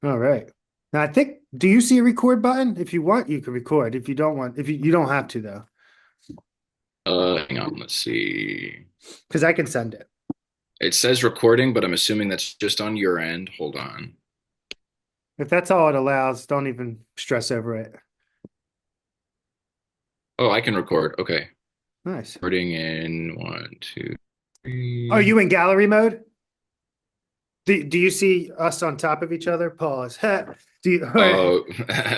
All right. Now I think, do you see a record button? If you want, you can record. If you don't want, if you don't have to though, Hang on, let's see. because I can send it. It says recording, but I'm assuming that's just on your end. Hold on. If that's all it allows, don't even stress over it. Oh, I can record. Okay. Nice. Recording in one, two, Are three. you in gallery mode? Do you see us on top of each other? Pause. Do you, Oh,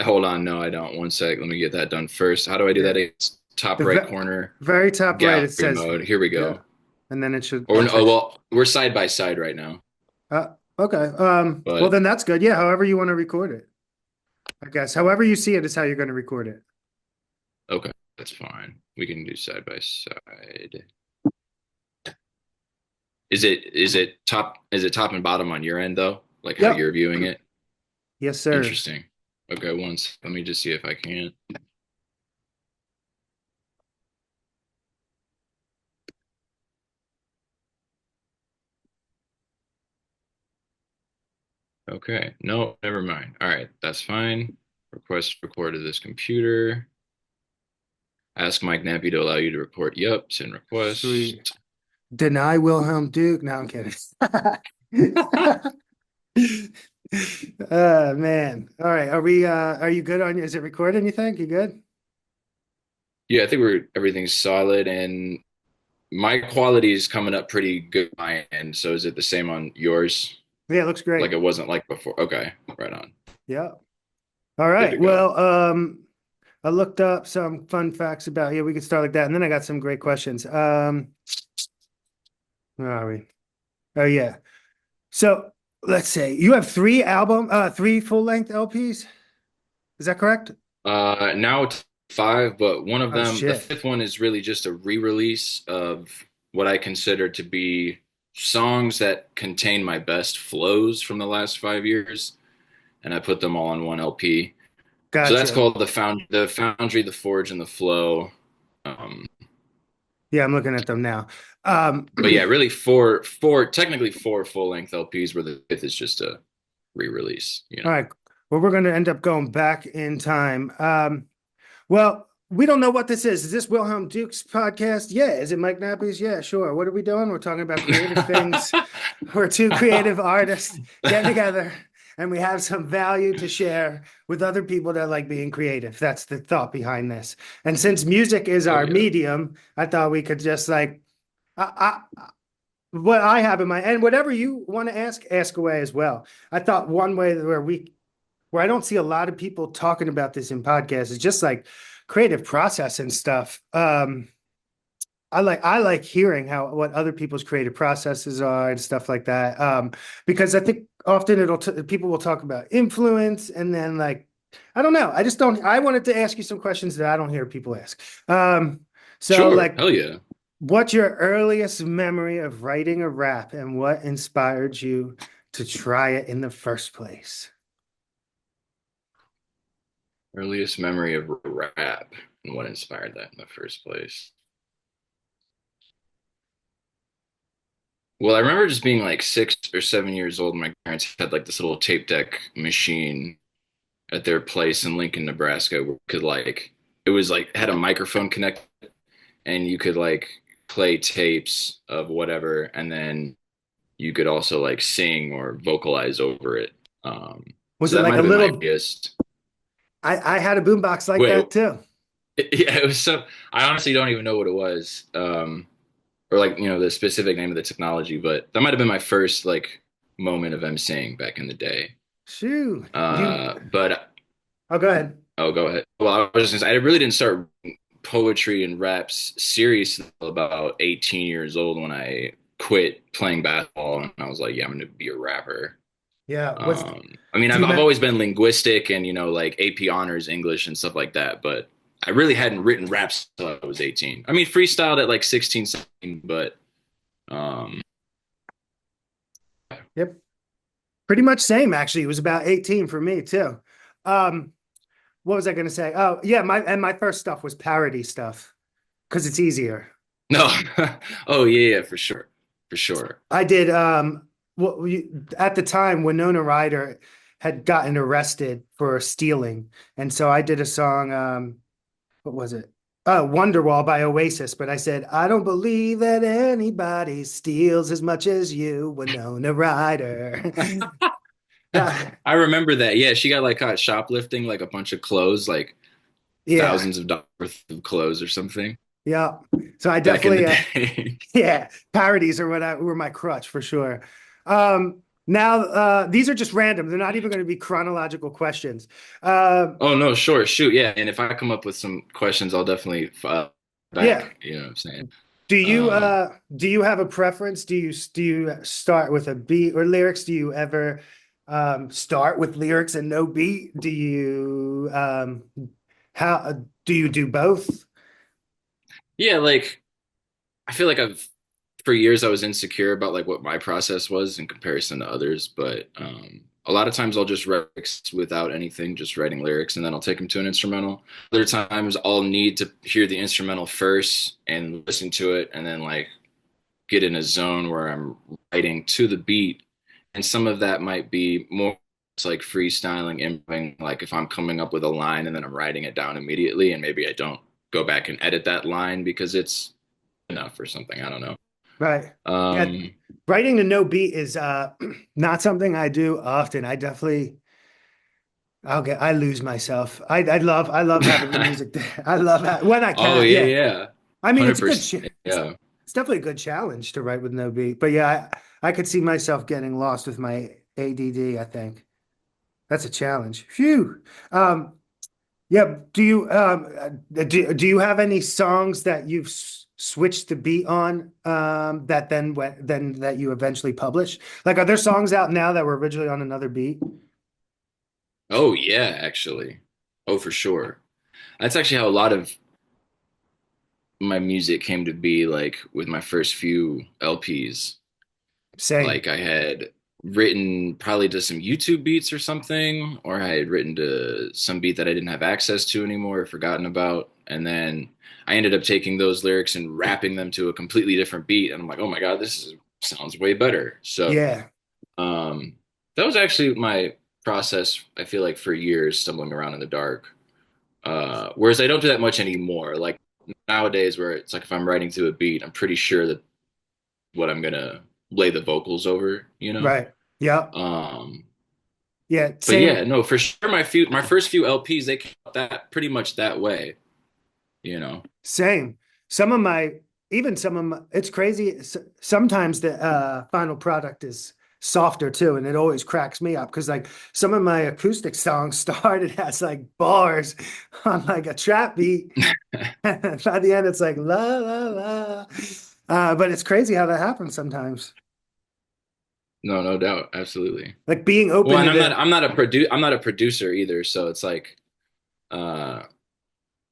hold on. No, I don't. One sec. Let me get that done first. How do I do yeah. that? It's top The right corner, very top right, it gallery says, mode. Here we yeah. go. And then it should Or, enter. oh, well, we're side by side right now. Okay. Well But then that's good. Yeah, however you want to record it. I guess. However you see it is how you're going to record it. okay, that's fine. We can do side by side. Is it top and bottom on your end though? Like how Yep. you're viewing it? Yes, sir. Interesting. Okay, once let me just see if I can. Okay, no, never mind. All right, that's fine. Request record to this computer. Ask Mike Nappi to allow you to record. Yep, send Sweet. request. Deny Wilhelm Duke. No, I'm kidding. Man. All right. Are you good on is it recording, you think? You good? Yeah, I think we're everything's solid and my quality is coming up pretty good on my end. So is it the same on yours? Yeah, it looks Like great. it wasn't like before. Okay, right on. Yeah. All Good right. to go. Well, I looked up some fun facts about you. We could start like that. And then I got some great questions. Where are we? Oh yeah. So let's say you have three full-length LPs. Is that correct? Now it's five, but one of Oh them, the shit. fifth one is really just a re-release of what I consider to be songs that contain my best flows from the last 5 years, and I put them all on one LP. So that's Gotcha. called the Foundry, the Forge, and the Flow. Um, Yeah, I'm looking at them now. Um, but yeah, really technically four full-length LPs, where the fifth is just a re-release. all right. Well, we're going to end up going back in time. Well, we don't know what this is. Is this Wilhelm Duke's podcast? Yeah. Is it Mike Nappi's? Yeah, sure. What are we doing? We're talking about creative things. We're two creative artists getting together and we have some value to share with other people that like being creative. That's the thought behind this. And since music is Oh our yeah. medium, I thought we could just like, what I have in my, and whatever you want to ask, ask away as well. I thought one way where I don't see a lot of people talking about this in podcasts is just like creative process and stuff. I like hearing how what other people's creative processes are and stuff like that. Because I think often people will talk about influence and then like I don't know. I just don't. I wanted to ask you some questions that I don't hear people ask. So Sure. like, Hell yeah. what's your earliest memory of writing a rap and what inspired you to try it in the first place? Earliest memory of rap and what inspired that in the first place. Well, I remember just being like 6 or 7 years old. And my parents had like this little tape deck machine at their place in Lincoln, Nebraska, where you could like, it was like, had a microphone connect and you could like play tapes of whatever. And then you could also like sing or vocalize over it. Was So it that like might a have been my little? earliest. I had a boombox like Wait, that too. yeah, it was so, I honestly don't even know what it was. Or like the specific name of the technology, but that might have been my first like moment of emceeing back in the day. Shoo. You But oh go ahead. oh, go ahead. Well, I was just gonna say, I really didn't start poetry and raps seriously until about 18 years old when I quit playing basketball and I was like, yeah, I'm gonna be a rapper. Yeah. I mean, Do I've you I've met always been linguistic and like AP honors English and stuff like that, but I really hadn't written raps until I was 18. I mean, freestyled at like 16, 17, but um, yep. Pretty much same actually. It was about 18 for me too. Um, what was I gonna say? Oh, yeah, my first stuff was parody stuff because it's easier. no. Oh yeah, yeah, for sure. For sure. I did at the time Winona Ryder. had gotten arrested for stealing. And so I did a song, what was it? Wonderwall by Oasis, but I said, I don't believe that anybody steals as much as you, Winona Ryder. Yeah, I remember that. Yeah, she got like caught shoplifting like a bunch of clothes, like yeah, thousands of dollars worth of clothes or something yeah. So I back in the definitely, day. yeah, parodies are were my crutch for sure. Now, these are just random. They're not even going to be chronological questions. Uh, Oh no, sure, shoot, yeah. And if I come up with some questions, I'll definitely yeah. back. You know what I'm saying? Do you have a preference? Do you start with a beat or lyrics? Do you ever start with lyrics and no beat? Do you how do you do both? Yeah, like I feel like I've for years I was insecure about like what my process was in comparison to others, but a lot of times I'll just write lyrics without anything, just writing lyrics, and then I'll take them to an instrumental. Other times I'll need to hear the instrumental first and listen to it, and then like get in a zone where I'm writing to the beat, and some of that might be more it's like freestyling, improvising, like if I'm coming up with a line and then I'm writing it down immediately, and maybe I don't go back and edit that line because it's enough or something. I don't know. Right. Yeah. Um, Writing to no beat is not something I do often. I definitely I lose myself. I love having the music there. I love when I oh can. yeah, Yeah. yeah, I mean, it's a good 100%. it's Yeah. definitely a good challenge to write with no beat. But yeah, I could see myself getting lost with my ADD, I think. That's a challenge. Phew. Um, yeah, do you have any songs that you've switched the beat on that then that you eventually publish? Like are there songs out now that were originally on another beat? Oh yeah, actually. Oh, for sure. That's actually how a lot of my music came to be, like with my first few LPs. Same. Like I had written probably to some YouTube beats or something, or I had written to some beat that I didn't have access to anymore or forgotten about. And then I ended up taking those lyrics and rapping them to a completely different beat. And I'm like, oh my God, sounds way better. So Yeah. um, that was actually my process, I feel like, for years, stumbling around in the dark. Whereas I don't do that much anymore. Like nowadays, where it's like if I'm writing to a beat, I'm pretty sure that what I'm gonna lay the vocals over, you know? Right. Yeah. Um, Yeah. but yeah, Same. no, for sure my first few LPs, they came out that pretty much that way, you know. Same. Some of my, even some of my, it's crazy. Sometimes the final product is softer too, and it always cracks me up because like some of my acoustic songs started as like bars on like a trap beat, and by the end it's like la la la. But it's crazy how that happens sometimes. No, no doubt, absolutely. Like being Well, open and to the, I'm not a producer either, so it's like uh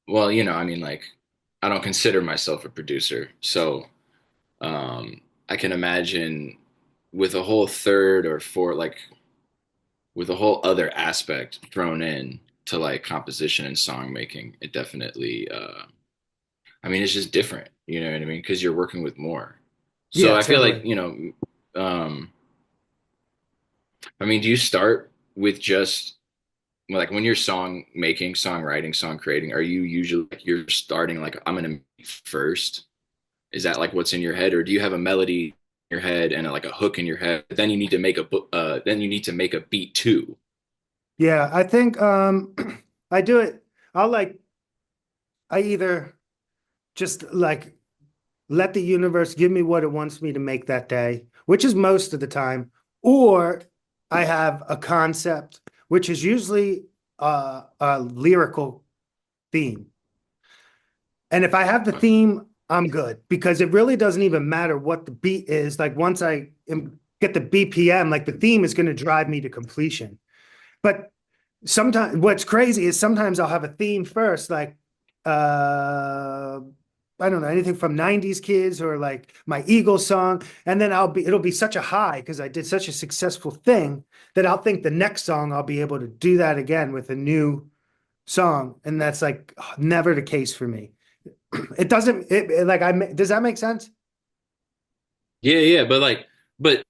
well, you know, I mean like I don't consider myself a producer. So I can imagine with a whole third or fourth like with a whole other aspect thrown in to like composition and song making, it definitely I mean it's just different, you know what I mean? Because you're working with more. So yeah, I feel like, totally. you know, I mean, do you start with just like when you're song making, songwriting, song creating, are you usually like you're starting like I'm gonna make first? Is that like what's in your head, or do you have a melody in your head and like a hook in your head? Then you need to make then you need to make a beat too. Yeah, I think I do it. I'll like I either just like let the universe give me what it wants me to make that day, which is most of the time, or I have a concept, which is usually a lyrical theme. And if I have the theme, I'm good because it really doesn't even matter what the beat is. Like once get the BPM, like the theme is going to drive me to completion. But sometimes what's crazy is sometimes I'll have a theme first, like uh I don't know, anything from 90s kids or like my Eagles song. And then it'll be such a high because I did such a successful thing that I'll think the next song I'll be able to do that again with a new song. And that's like never the case for me. It doesn't like does that make sense? Yeah, yeah, but like, but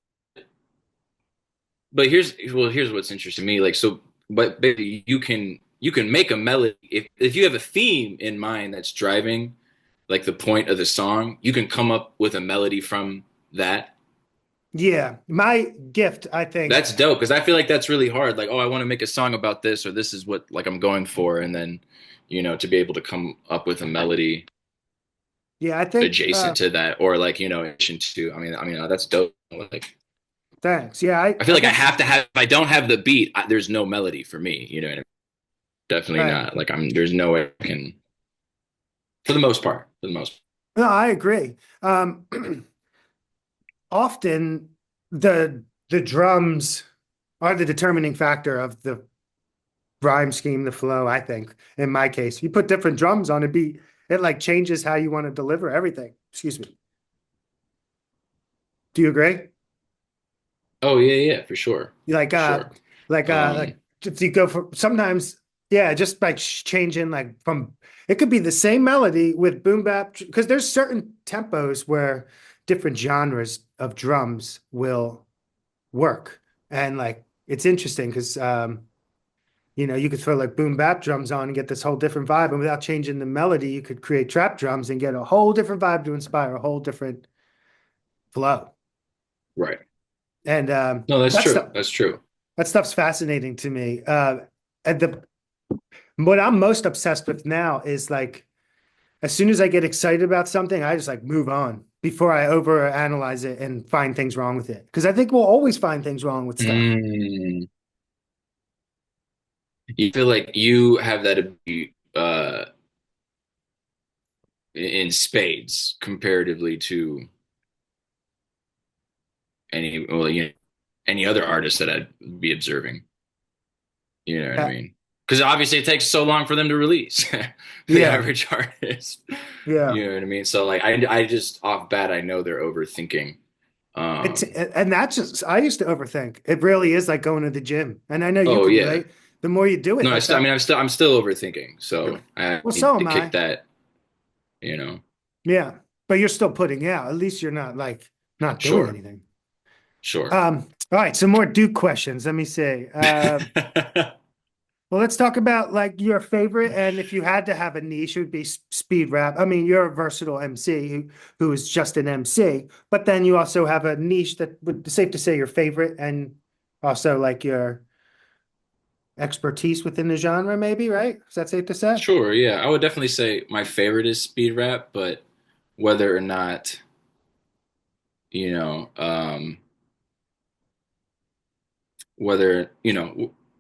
but here's what's interesting to me. Like, so, but baby, you can make a melody if you have a theme in mind that's driving like the point of the song. You can come up with a melody from that. Yeah, my gift, I think. That's dope because I feel like that's really hard. Like, oh, I want to make a song about this, or this is what like I'm going for, and then to be able to come up with a melody Yeah, I think. adjacent to that, or like adjacent to. That's dope. Like, Thanks. Yeah, I I feel I like I think. have to have. If I don't have the beat, there's no melody for me. You know what I mean? Definitely Right. not. Like, there's no way I can. For the most part. For the most. No, I agree. Often the drums are the determining factor of the rhyme scheme, the flow, I think. In my case, you put different drums on a beat, it like changes how you want to deliver everything. Excuse me. Do you agree? Oh yeah, yeah, for sure, Like for sure. like Um, if you go for sometimes, yeah, just by changing like from it could be the same melody with boom bap because there's certain tempos where different genres of drums will work. And like it's interesting because you could throw like boom bap drums on and get this whole different vibe. And without changing the melody, you could create trap drums and get a whole different vibe to inspire a whole different flow. right. And No, that's that true. stuff That's true. that stuff's fascinating to me. And the what I'm most obsessed with now is like as soon as I get excited about something, I just like move on before I overanalyze it and find things wrong with it. Because I think we'll always find things wrong with stuff. Mm. You feel like you have that ability in spades comparatively to any other artist that I'd be observing. You know what I Uh, mean? Because obviously it takes so long for them to release the yeah, average artist. yeah. You know what I mean? So like I just off bat I know they're overthinking. It's Um, and that's just I used to overthink. It really is like going to the gym. And I know you oh can yeah. relate. The more you do it, No, like that. I'm still overthinking. So I Well, need so to am kick I. that, you know. Yeah. But you're still putting out. At least you're not like not doing Sure. anything. Sure. All right, some more Duke questions. Let me see. Well, let's talk about like your favorite, and if you had to have a niche, it would be speed rap. I mean, you're a versatile MC who is just an MC, but then you also have a niche that would be safe to say your favorite, and also like your expertise within the genre, maybe, right? Is that safe to say? Sure, yeah. I would definitely say my favorite is speed rap, but whether or not, you know, whether,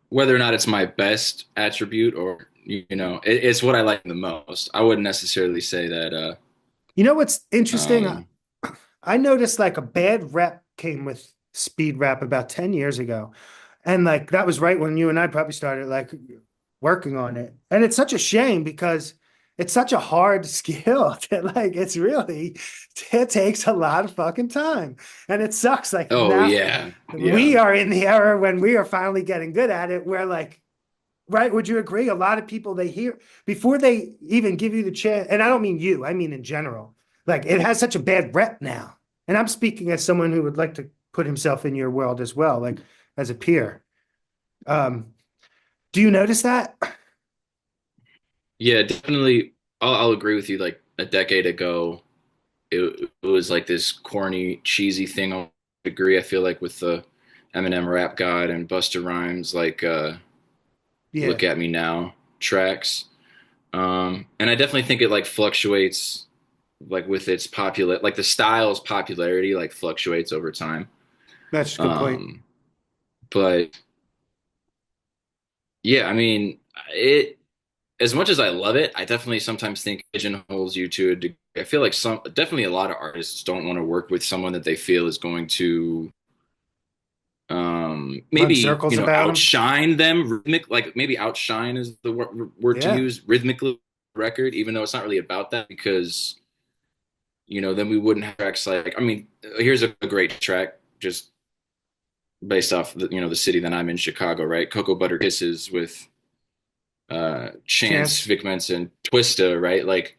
whether or not it's my best attribute or, it's what I like the most. I wouldn't necessarily say that, You know what's interesting? um, I noticed like a bad rep came with speed rap about 10 years ago. And like that was right when you and I probably started like working on it. And it's such a shame because it's such a hard skill that like it takes a lot of fucking time. And it sucks. Like oh now yeah, yeah. we are in the era when we are finally getting good at it, where like, right, would you agree? A lot of people they hear before they even give you the chance, and I don't mean you, I mean in general. Like it has such a bad rep now. And I'm speaking as someone who would like to put himself in your world as well, like as a peer. Um, do you notice that? Yeah, definitely. I'll agree with you. Like a decade ago, it was like this corny, cheesy thing. I'll agree. I feel like with the Eminem Rap God and Busta Rhymes, like Yeah, Look at Me Now tracks. And I definitely think it like fluctuates like with its popular like the style's popularity like fluctuates over time. that's a good point. Um, but yeah, I mean it as much as I love it, I definitely sometimes think it pigeonholes you to a degree. I feel like some definitely a lot of artists don't want to work with someone that they feel is going to Run maybe circles about them. outshine them like maybe outshine is the word to Yeah, use rhythmically record, even though it's not really about that because then we wouldn't have tracks like here's a great track just based off the city that I'm in, Chicago, right? Cocoa Butter Kisses with Chance, chance. Vic Mensa, Twista, right? Like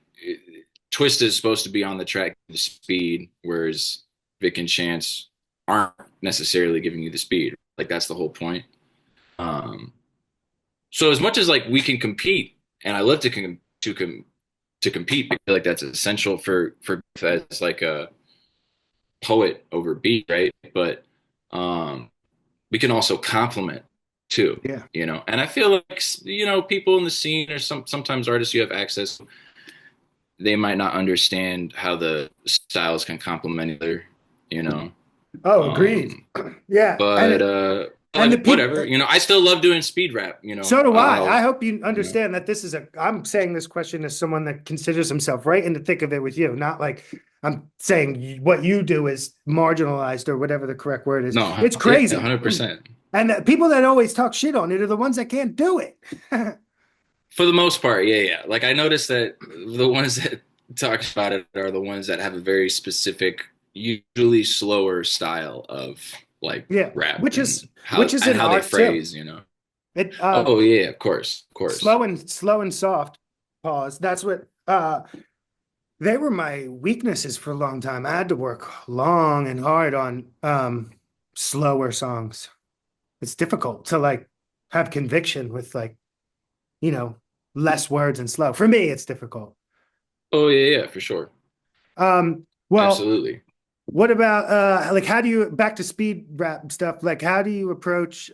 Twista is supposed to be on the track the speed, whereas Vic and Chance aren't necessarily giving you the speed. Like that's the whole point. Um, so as much as like we can compete, and I love to compete, I feel like that's essential for as like a poet over beat, right? But um, we can also complement too, Yeah. you know. And I feel like people in the scene or sometimes artists you have access, they might not understand how the styles can complement each other, you know. Oh, agreed. Um, Yeah, but and the like people. whatever, I still love doing speed rap, So do I. I I'll hope you you know. understand that this is a. I'm saying this question as someone that considers himself right in the thick of it with you, not like I'm saying what you do is marginalized or whatever the correct word is. No, It's yeah, crazy, 100%. and the people that always talk shit on it are the ones that can't do it. For the most part, yeah, yeah. Like I noticed that the ones that talk about it are the ones that have a very specific, usually slower style of like Yeah, rap which is and an how they art too. phrase. It Oh yeah, of course, of course. slow and soft. Pause. That's what they were my weaknesses for a long time. I had to work long and hard on slower songs. It's difficult to like have conviction with like, you know, less words and slow. For me, it's difficult. Oh yeah, yeah, for sure. Well, Absolutely. what about like how do you back to speed rap stuff? Like how do you approach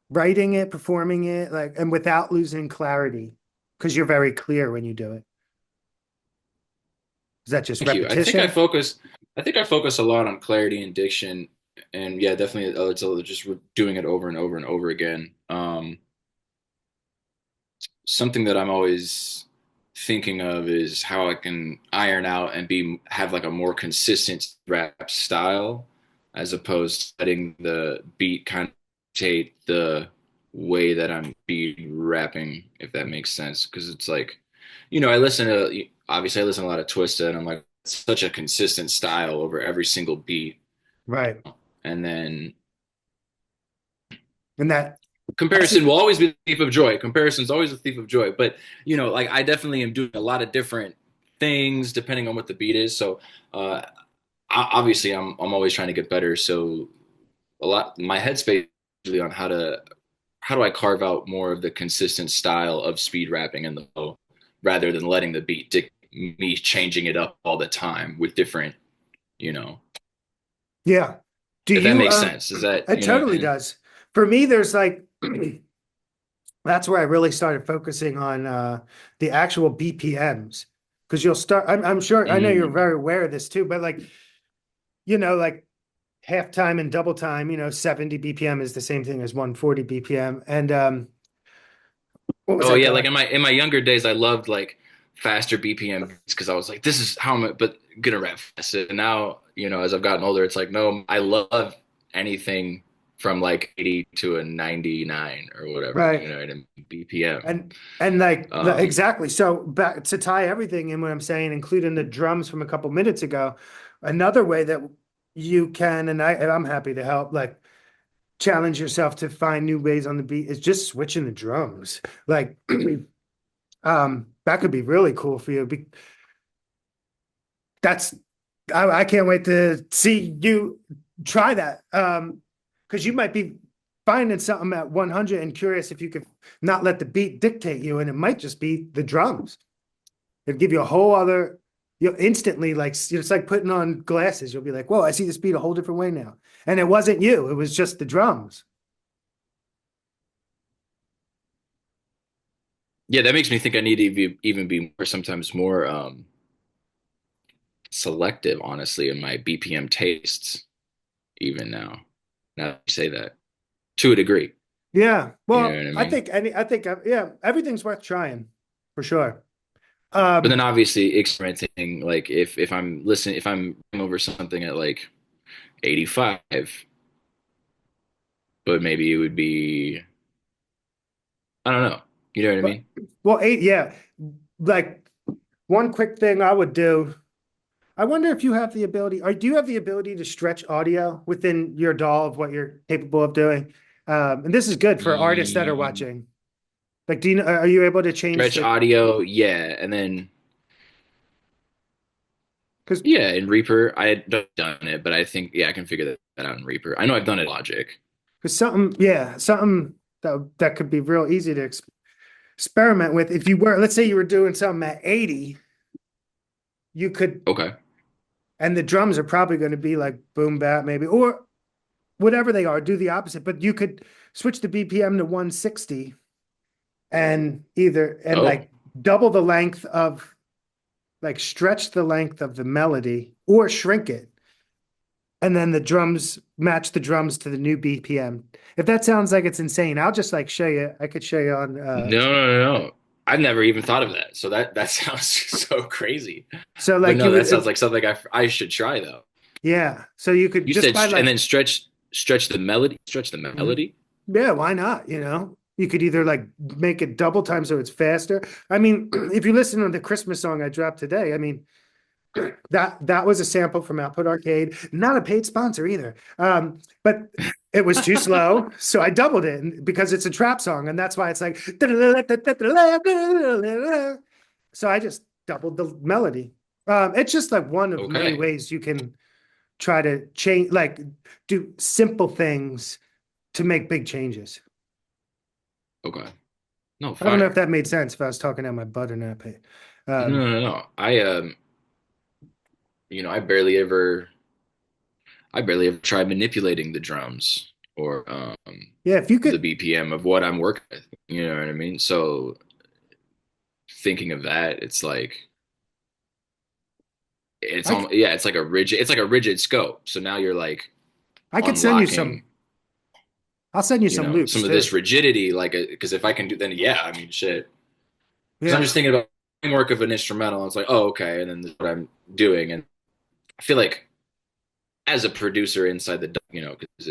writing it, performing it, like and without losing clarity? Because you're very clear when you do it. Is that just Thank you. repetition? I think I focus a lot on clarity and diction, and yeah, definitely it's just doing it over and over and over again. Something that I'm always thinking of is how I can iron out and be have like a more consistent rap style as opposed to letting the beat kind of dictate the way that I'm beat rapping, if that makes sense. Because it's like, I listen to a lot of Twista, and I'm like, it's such a consistent style over every single beat. Right. And then And that's comparison will always be a thief of joy. Comparison is always a thief of joy. But like I definitely am doing a lot of different things depending on what the beat is. So obviously, I'm always trying to get better. So a lot my headspace is really on how do I carve out more of the consistent style of speed rapping in the flow rather than letting the beat dictate me changing it up all the time with different, you know, yeah. Do if that you makes sense. Is that it what I totally mean? does. For me, there's like that's where I really started focusing on the actual BPMs. Because you'll start, I'm sure, I know you're Mm. very aware of this too, but like, like half time and double time, 70 BPM is the same thing as 140 BPM. And what was Oh I yeah, like going? in my younger days, I loved like faster BPM beats because I was like, this is how but gonna rap fast. And now, as I've gotten older, it's like, no, I love anything from like 80 to a 99 or whatever, Right. what I mean, BPM. And like Um, exactly. So back to tie everything in what I'm saying, including the drums from a couple minutes ago, another way that you can, and I'm happy to help, like challenge yourself to find new ways on the beat is just switching the drums. Like that could be really cool for you. That's I can't wait to see you try that. Because you might be finding something at 100 and curious if you could not let the beat dictate you, and it might just be the drums. It'd give you a whole other, you'll instantly like it's like putting on glasses. You'll be like, whoa, I see this beat a whole different way now. And it wasn't you, it was just the drums. yeah, that makes me think I need to even be more sometimes more selective, honestly, in my BPM tastes, even now. Now that you say that, to a degree. Yeah. You know Well, what I mean? I think, yeah, everything's worth trying for sure. But then Um, obviously experimenting, like if I'm listening, if I'm going over something at like 85, but maybe it would be, I don't know. You know what I but mean? well, eight, yeah. Like one quick thing I would do. I wonder if you have the ability, or do you have the ability to stretch audio within your DAW of what you're capable of doing? And this is good for artists that are E- watching. Like, are you able to change Stretch the? audio, yeah, and then Because Yeah, in Reaper, I had done it, but I think yeah, I can figure that out in Reaper. I know I've done it in Logic. something, yeah, something that could be real easy to experiment with. If you were, let's say you were doing something at 80, you could, Okay. and the drums are probably going to be like boom bap maybe, or whatever they are, do the opposite. But you could switch the BPM to 160 and Oh, like double the length of like stretch the length of the melody or shrink it. And then the drums match the drums to the new BPM. If that sounds like it's insane, I'll just like show you. I could show you on no, no, no, no. I've never even thought of that. So that sounds so crazy. so But like no, you that would sounds like something I should try though. yeah. So you could You just said by and like then stretch the mhm. melody. Yeah, why not? You know, you could either like make it double time so it's faster. I mean, if you listen to the Christmas song I dropped today, I mean, that was a sample from Output Arcade, not a paid sponsor either. But it was too slow, so I doubled it because it's a trap song, and that's why it's like. So I just doubled the melody. It's just like one of many Okay. ways you can try to change, like do simple things to make big changes. Okay. No, I don't know if fire. that made sense if I was talking out my butt or not. But, No, no, no. I barely ever try manipulating the drums or yeah, if you the could, BPM of what I'm working with. You know what I mean? So thinking of that, it's like it's I almost yeah, it's like a rigid scope. So now you're like I could send you some. unlocking, I'll send you you some know, loops some of too. this rigidity, like because if I can do then yeah, I mean shit. Because I'm Yeah, just thinking about the framework of an instrumental. And it's like, oh, okay, and then this is what I'm doing, and I feel like as a producer inside the you know because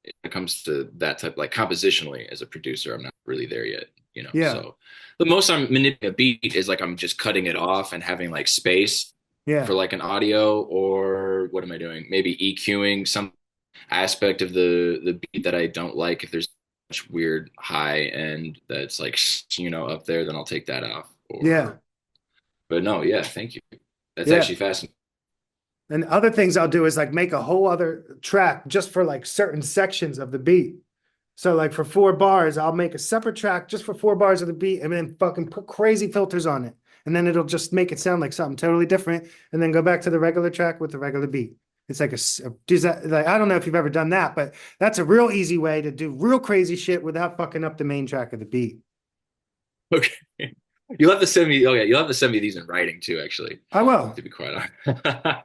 it comes to that type like compositionally as a producer I'm not really there yet, you know. yeah, So the most I'm manipulating a beat is like I'm just cutting it off and having like space yeah. for like an audio, or what am I doing, maybe EQing some aspect of the beat that I don't like. If there's much weird high end that's like you know up there, then I'll take that off. Yeah, Or but no, yeah, thank you, that's yeah. actually fascinating. And other things I'll do is like make a whole other track just for like certain sections of the beat. So like for 4 bars, I'll make a separate track just for 4 bars of the beat and then fucking put crazy filters on it. And then it'll just make it sound like something totally different. And then go back to the regular track with the regular beat. It's like does that like I don't know if you've ever done that, but that's a real easy way to do real crazy shit without fucking up the main track of the beat. Okay. You'll have to send me. Oh yeah, you'll have to send me these in writing too. Actually, I will. to be quite honest,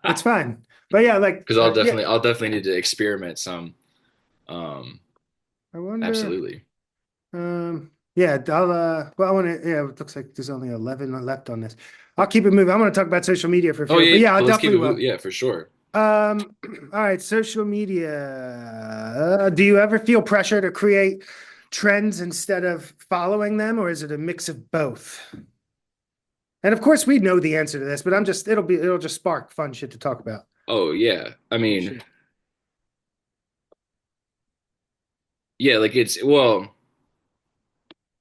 It's fine. But yeah, like because yeah, I'll definitely need to experiment some. Um, I wonder. absolutely. Yeah, I'll well I want to yeah, it looks like there's only 11 left on this. I'll keep it moving. I want to talk about social media for a Oh few, but yeah, yeah, I yeah, let's keep definitely it. will. Yeah, for sure. All right, social media. Do you ever feel pressure to create trends instead of following them, or is it a mix of both? And of course, we know the answer to this, but it'll just spark fun shit to talk about. Oh yeah, I mean, Shit. yeah, like it's well,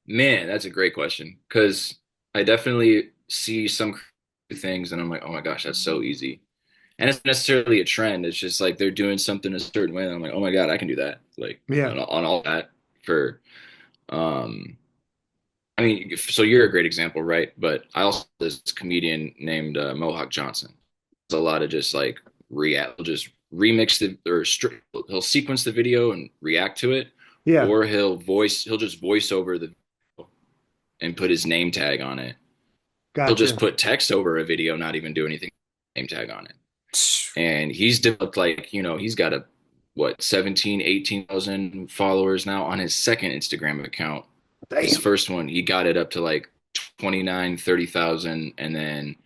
man, that's a great question because I definitely see some things and I'm like, oh my gosh, that's so easy. And it's not necessarily a trend. It's just like they're doing something a certain way. And I'm like, oh my God, I can do that. Like Yeah, on all that for um I mean, so you're a great example, right? But I also this comedian named Mohawk Johnson. There's a lot of just like react, just remix the he'll sequence the video and react to it, yeah, or he'll just voice over the video and put his name tag on it. He'll just gotcha. put text over a video, not even do anything, name tag on it. And he's developed like you know he's got a what 17, 18,000 followers now on his second Instagram account. His Damn. first one, he got it up to like 29, 30,000, and then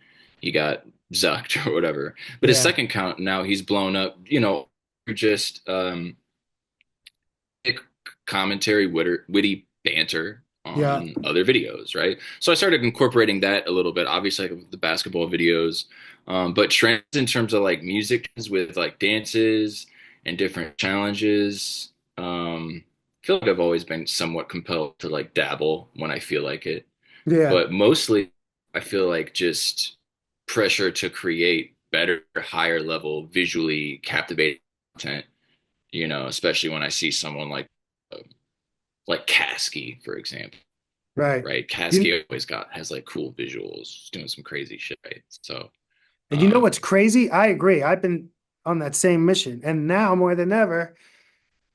he got zucked or whatever. But his Yeah, second count now he's blown up, you know, just commentary, witty banter yeah, on other videos, right? So I started incorporating that a little bit, obviously like the basketball videos, but trends in terms of like music with like dances and different challenges. I feel like I've always been somewhat compelled to like dabble when I feel like it, yeah, but mostly I feel like just pressure to create better, higher level, visually captivating content, especially when I see someone uh, like Kasky, for example, Right. right? You, Kasky always has like cool visuals, doing some crazy shit, right? So, and you know what's um, crazy? I agree. I've been on that same mission. And now more than ever,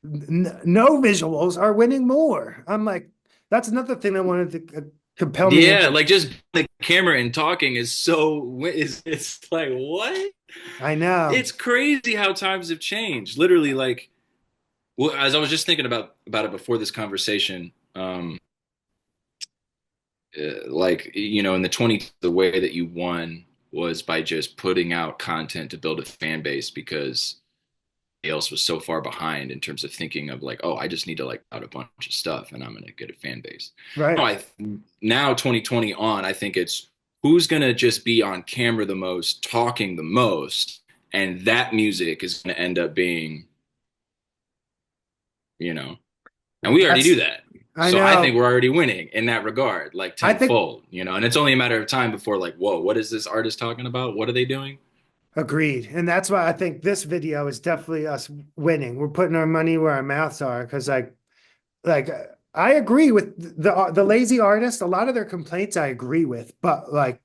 no visuals are winning more. I'm like, that's another thing that wanted to compel me yeah, into. like just the camera and talking is it's like what? I know. It's crazy how times have changed. Literally, like, well, as I was just thinking about it before this conversation, like in the 20s, the way that you won was by just putting out content to build a fan base because else was so far behind in terms of thinking of like, oh, I just need to like out a bunch of stuff and I'm gonna get a fan base. No, Right. now 2020 on, I think it's who's gonna just be on camera the most, talking the most, and that music is gonna end up being, you know, and we already do That's, that. I So I think know. we're already winning in that regard, like I think tenfold, and it's only a matter of time before like, whoa, what is this artist talking about? What are they doing? agreed. And that's why I think this video is definitely us winning. We're putting our money where our mouths are because like I agree with the lazy artists. A lot of their complaints I agree with, but like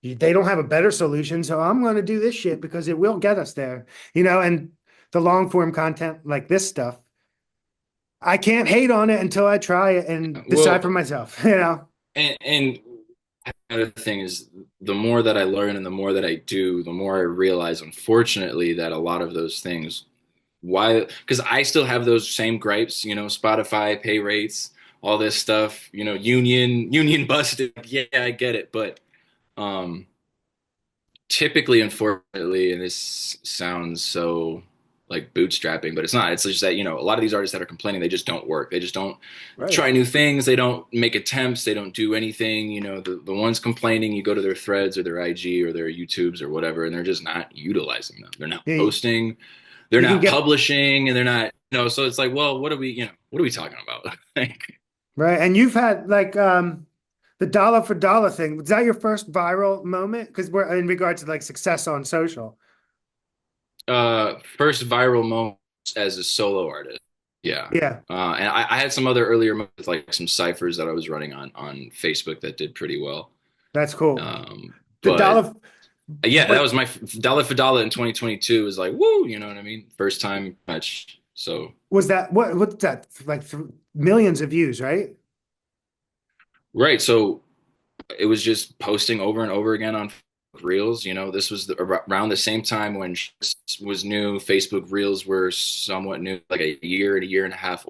they don't have a better solution. So I'm going to do this shit because it will get us there, and the long form content like this stuff, I can't hate on it until I try it and decide for Well, myself. and another thing is the more that I learn and the more that I do, the more I realize, unfortunately, that a lot of those things, why, because I still have those same gripes, Spotify pay rates, all this stuff, union busted. Yeah, I get it. But um, typically, unfortunately, and this sounds so like bootstrapping, but it's not. It's just that, a lot of these artists that are complaining, they just don't work. They just don't Right. try new things. They don't make attempts. They don't do anything. The ones complaining, you go to their threads or their IG or their YouTubes or whatever, and they're just not utilizing them. They're not Yeah, posting, they're you can not get publishing, and they're not, so it's like, well, what are we talking about? Like, right. And you've had like the dollar for dollar thing. Was that your first viral moment? Because we're in regards to like success on social. first viral moment as a solo artist. Yeah. Yeah, And I had some other earlier moments, like some ciphers that I was running on Facebook that did pretty well. that's cool. The But dollar, yeah, that what was my dollar for dollar in 2022 was like, woo, you know what I mean? First time much. So, was that? What's that? Like millions of views, right? right. So it was just posting over and over again on Reels. This was around the same time when Shorts was new. Facebook Reels were somewhat new, like a year and a half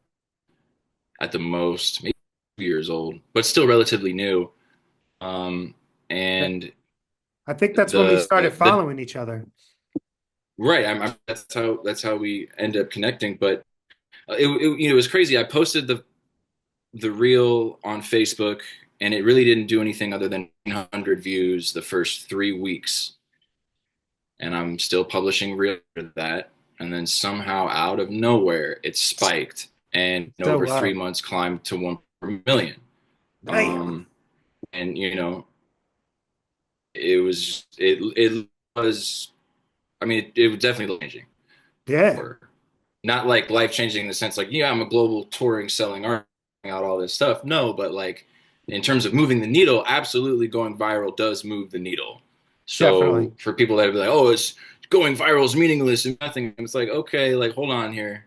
at the most, maybe 2 years old, but still relatively new. Um, and I think that's when we started the following each other. right, that's how we end up connecting. But it was crazy. I posted the reel on Facebook, and it really didn't do anything other than 100 views the first 3 weeks. And I'm still publishing reel for that. And then somehow out of nowhere, it spiked and in So over 3 months climbed to 1 million. damn. And it was, I mean, it was definitely changing. Yeah, Or not like life changing in the sense like, yeah, I'm a global touring selling art out all this stuff. No, but like in terms of moving the needle, absolutely going viral does move the needle. definitely. So for people that be like, oh, it's going viral is meaningless and nothing, it's like, okay, like hold on here.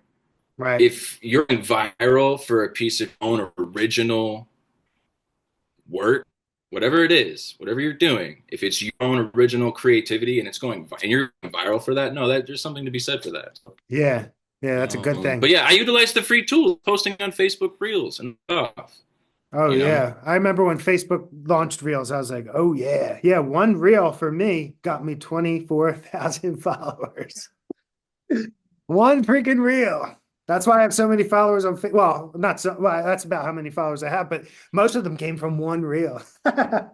Right. If you're going viral for a piece of your own original work, whatever it is, whatever you're doing, if it's your own original creativity and it's going and you're going viral for that, no, that there's something to be said for that. Yeah. Yeah, that's a good But thing. yeah, I utilize the free tool, posting on Facebook Reels and stuff. Oh You know, yeah. I remember when Facebook launched Reels, I was like, oh yeah. Yeah, one reel for me got me 24,000 followers. One freaking reel. That's why I have so many followers on well, not so well, that's about how many followers I have, but most of them came from one reel.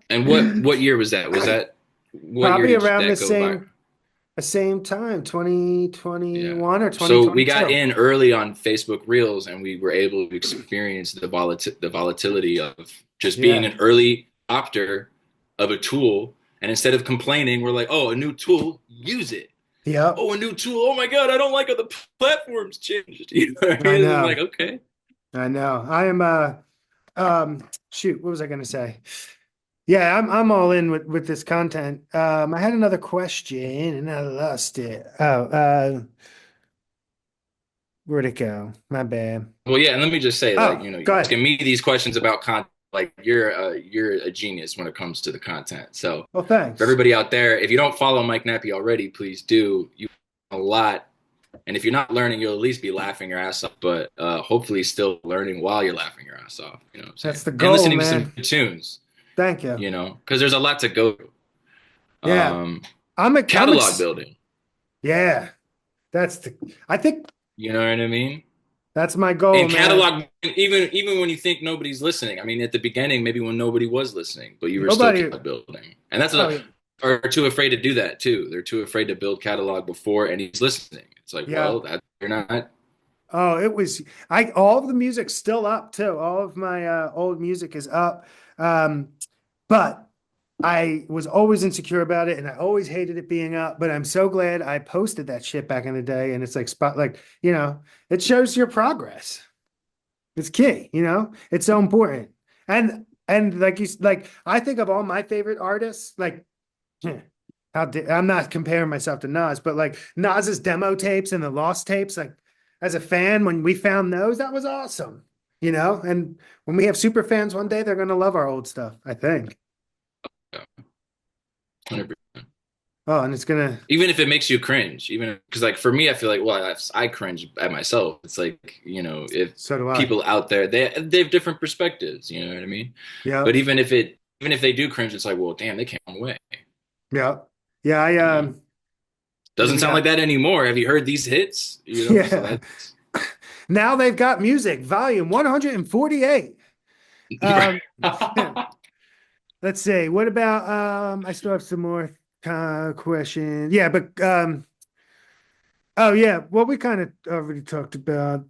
and what year was that? Was that what year Probably did around that go viral? the same time, Yeah. 2021 or So we got 2022. in early on Facebook Reels, and we were able to experience the volatility of just being Yeah. an early adopter of a tool And instead of complaining, we're like, oh, a new tool, use it. Yep. Oh, a new tool. Oh my God, I don't like how the platforms changed. You know what I I mean? I'm know. like, okay. I know. I am shoot, what was I gonna say? Yeah, I'm all in with this content. I had another question and I lost it. Where'd it go? My bad. Well, yeah, and let me just say, like, Oh, you know, go you're ahead. asking me these questions about content, like you're a genius when it comes to the content. So Well, for thanks. everybody out there, if you don't follow Mike Nappi already, please do. You a lot. And if you're not learning, you'll at least be laughing your ass off, but hopefully still learning while you're laughing your ass off. You know what I'm saying? That's the And goal, listening to some man. good tunes, Thank you. you know, because there's a lot to go through. Yeah. Um, I'm catalog building, yeah. That's the I think you know what I mean? that's my goal, And man. catalog, even when you think nobody's listening. I mean, at the beginning, maybe when nobody was listening, but you were still Nobody, catalog building, and that's oh a yeah. are too afraid to do that too. They're too afraid to build catalog before and he's listening. It's like, Yeah. well, that you're not. Oh, it was I all of the music's still up too. All of my old music is up. Um, but I was always insecure about it and I always hated it being up, but I'm so glad I posted that shit back in the day and it's like spot like, it shows your progress. It's key, It's so important. And like like I think of all my favorite artists, like I'm not comparing myself to Nas, but like Nas's demo tapes and the Lost tapes, like as a fan, when we found those, that was awesome, And when we have super fans one day, they're gonna love our old stuff, I think. 100%. Oh, and it's gonna, Even if it makes you cringe, even because like for me, I feel like well, I cringe at myself. It's like if so do I. people out there they have different perspectives, you know what I mean? Yeah, But even if they do cringe, it's like well, damn, they came a long way. yeah, yeah. I You know, doesn't we sound like that anymore. Have you heard these hits? You know, so yeah. that's Now they've got music, volume 148. Um, let's see. What about I still have some more questions. Yeah, but oh yeah, well we kind of already talked about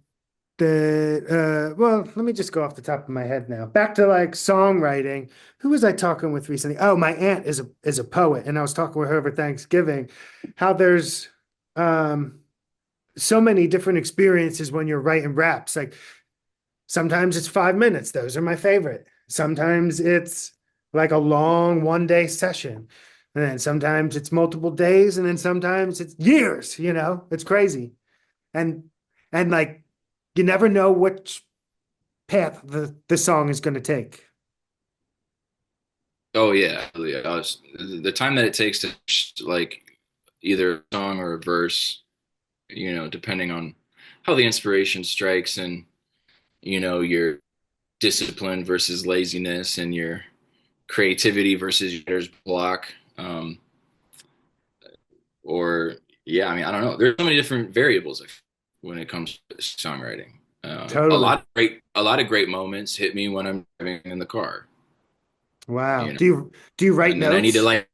the well, let me just go off the top of my head now. Back to like songwriting. Who was I talking with recently? Oh, my aunt is a poet, and I was talking with her over Thanksgiving, how there's um so many different experiences when you're writing raps. Like sometimes it's 5 minutes. Those are my favorite. Sometimes it's like a long 1 day session. And then sometimes it's multiple days, and then sometimes it's years, It's crazy. And like you never know which path the song is going to take. oh yeah, yeah. The time that it takes to like either a song or a verse, you know, depending on how the inspiration strikes and your discipline versus laziness and your creativity versus your writer's block. Or yeah, I mean, I don't know. There's so many different variables when it comes to songwriting. Totally. A lot of great moments hit me when I'm driving in the car, Wow. you know, Do you write and then I need to notes? like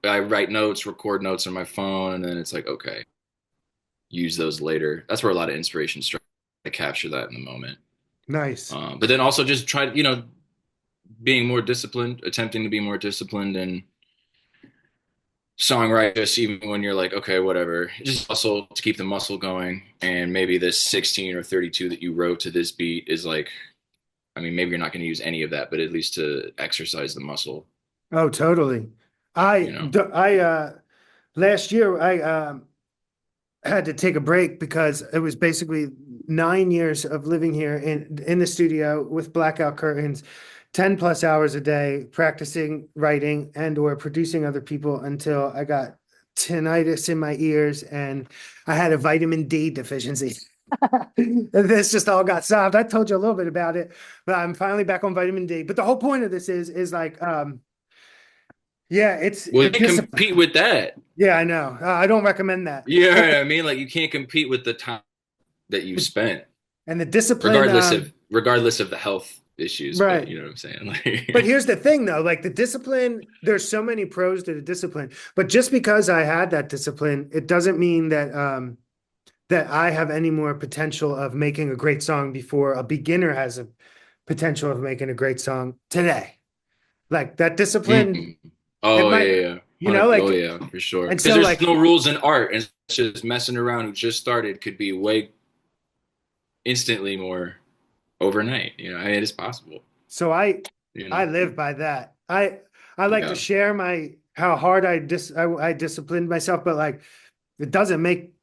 I write notes, record notes on my phone, and then it's like okay, use those later. That's where a lot of inspiration strikes. I capture that in the moment. Nice. But then also just try, being more disciplined, attempting to be more disciplined and songwriter, just even when you're like, okay, whatever, just muscle to keep the muscle going. And maybe this 16 or 32 that you wrote to this beat is like, I mean, maybe you're not going to use any of that, but at least to exercise the muscle, Oh, totally. you know? Last year had to take a break because it was basically 9 years of living here in the studio with blackout curtains, 10 plus hours a day, practicing writing and or producing other people until I got tinnitus in my ears and I had a vitamin D deficiency. This just all got solved. I told you a little bit about it, but I'm finally back on vitamin D. But the whole point of this is like, yeah, it's Well, the you can't discipline. compete with that. Yeah, I know. I don't recommend that. You know And what I mean? Like you can't compete with the time that you spent, and the discipline, regardless of the health issues, but right. you know what I'm saying? But Like, here's the thing though, like the discipline, there's so many pros to the discipline. But just because I had that discipline, it doesn't mean that I have any more potential of making a great song before a beginner has a potential of making a great song today. Like that discipline mm. It Oh might, yeah, yeah. you know, Oh like, yeah, for sure. and Because so there's like, no rules in art, and it's just messing around who just started could be way instantly more overnight. I mean, it is possible. so You I know. live by that. I like to Yeah. share my how hard I disciplined myself, but like it doesn't make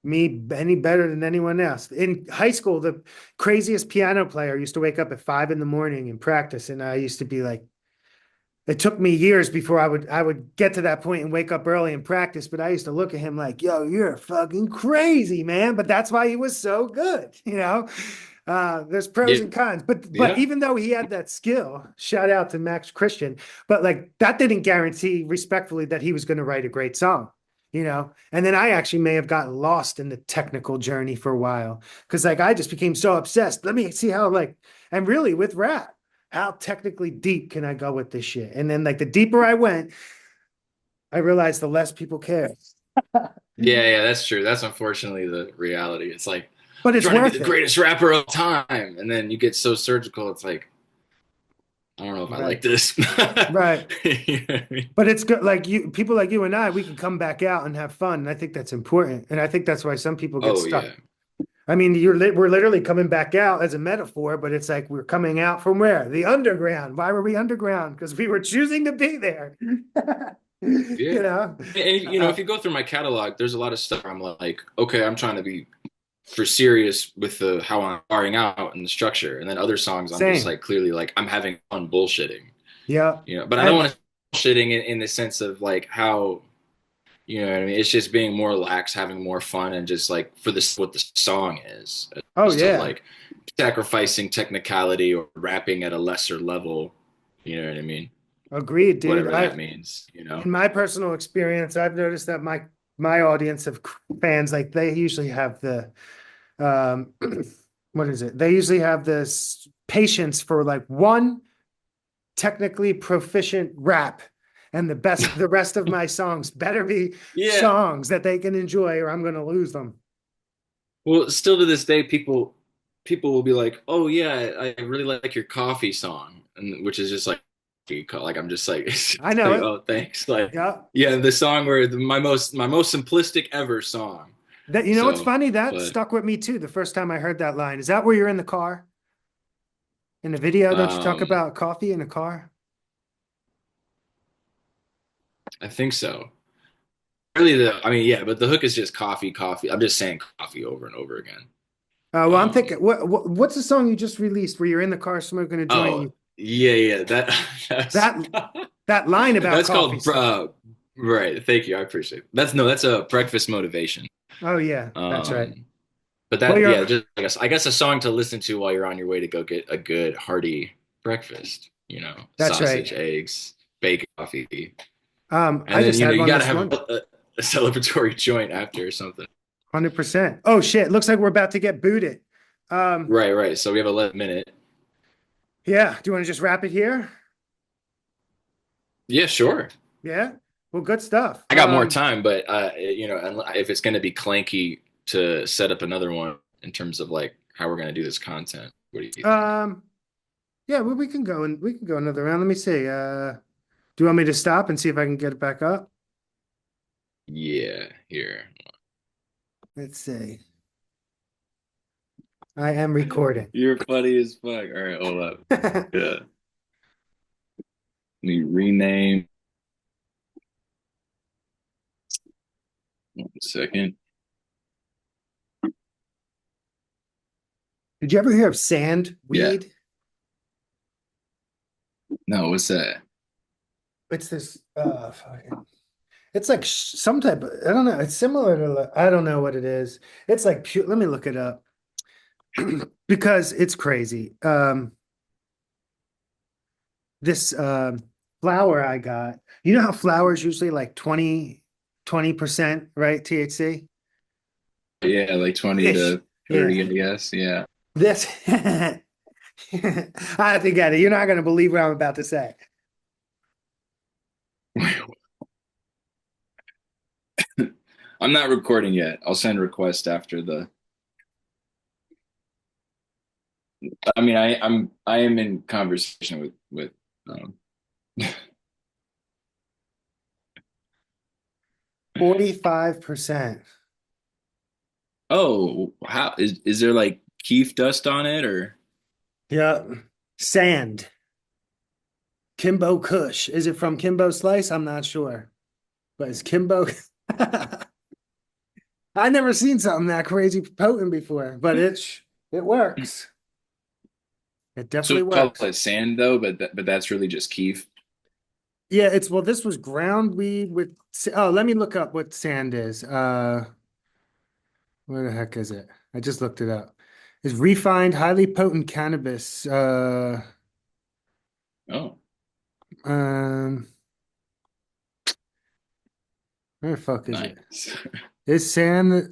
me any better than anyone else. In high school, the craziest piano player used to wake up at 5 in the morning and practice, and I used to be like, it took me years before I would get to that point and wake up early and practice. But I used to look at him like, "Yo, you're fucking crazy, man." But that's why he was so good, you know. There's pros Yeah. and cons, but Yeah. even though he had that skill, shout out to Max Christian. But like that didn't guarantee, respectfully, that he was going to write a great song, you know. And then I actually may have gotten lost in the technical journey for a while because like I just became so obsessed. Let me see how like, and really with rap, how technically deep can I go with this shit? And then like the deeper I went, I realized the less people care. Yeah, yeah, that's true. That's unfortunately the reality. It's like But I'm it's trying to be worth the it. greatest rapper of time, and then you get so surgical. It's like I don't know if I Right. like this. Right. You know what I mean? But it's good. Like you, people like you and I, we can come back out and have fun. And I think that's important. And I think that's why some people get Oh stuck. yeah, I mean, we're literally coming back out as a metaphor, but it's like we're coming out from where? The underground. Why were we underground? Because we were choosing to be there. yeah. You know? And Uh, if you go through my catalog, there's a lot of stuff. I'm like, okay, I'm trying to be for serious with the how I'm starting out and the structure, and then other songs I'm just same. like clearly like I'm having fun bullshitting. Yeah. But I don't And want to bullshitting in the sense of like how you know what I mean. It's just being more lax, having more fun, and just like for this what the song is, as oh opposed to yeah. like sacrificing technicality or rapping at a lesser level. You know what I mean? Agreed, dude. Whatever that means. In my personal experience, I've noticed that my audience of fans, like they usually have the um what is it? They usually have this patience for like one technically proficient rap. And the rest of my songs better be Yeah. songs that they can enjoy, or I'm gonna lose them. Well, still to this day, people will be like, "Oh yeah, I really like your coffee song," and which is just like I'm just like, it's I just know like, it. oh thanks, like Yeah. yeah, the song where my most simplistic ever song. That you know what's So, funny? That but stuck with me too the first time I heard that line. Is that where you're in the car? In the video, don't you talk um, about coffee in a car? I think so. Really, I mean, yeah, but the hook is just coffee, coffee. I'm just saying coffee over and over again. Well, I'm thinking, Um, what's the song you just released where you're in the car smoking a joint? oh yeah, yeah, that's That that line about that's coffee called stuff. right. Thank you, I appreciate it. That's a breakfast motivation. Oh yeah, that's right. Um, but Well, that yeah, you're just I guess a song to listen to while you're on your way to go get a good hearty breakfast. that's Sausage, right. eggs, bacon, coffee, I and then just had you one got to this have morning. a celebratory joint after or something. 100%. Oh shit, looks like we're about to get booted. Um, Right, right. So we have 11 minute. yeah. Do you want to just wrap it here? Yeah, sure. Yeah. Well, good stuff. I got more time, but if it's going to be clanky to set up another one in terms of like how we're going to do this content, what do you think? Um, yeah, well, we can go another round. Let me see. Do you want me to stop and see if I can get it back up? Yeah, here. Let's see. I am recording. You're funny as fuck. All right, hold up. Yeah. Let me rename. 1 second. Did you ever hear of Yeah. sandweed? No, what's that? It's this fucking, it's like some type of, I don't know, it's similar to I don't know what it is. It's like pure, let me look it up because it's crazy. This flower I got, you know how flour is usually like 20%, right? THC? Yeah, like 20 Ish. to Yeah. 30, I guess. Yeah. This I have to get it. You're not gonna believe what I'm about to say. I'm not recording yet. I'll send a request after the. I mean, I am in conversation with um 45%. Oh, how is there like Keef dust on it or Yeah. Sand. Kimbo Kush. Is it from Kimbo Slice? I'm not sure. But it's Kimbo. I never seen something that crazy potent before, but it works. It so definitely call works. it sand though, but that's really just Keef. Yeah, it's well, this was ground weed with let me look up what sand is. Where the heck is it? I just looked it up. It's refined, highly potent cannabis. Oh, Um, where the fuck is it? nice. Is sand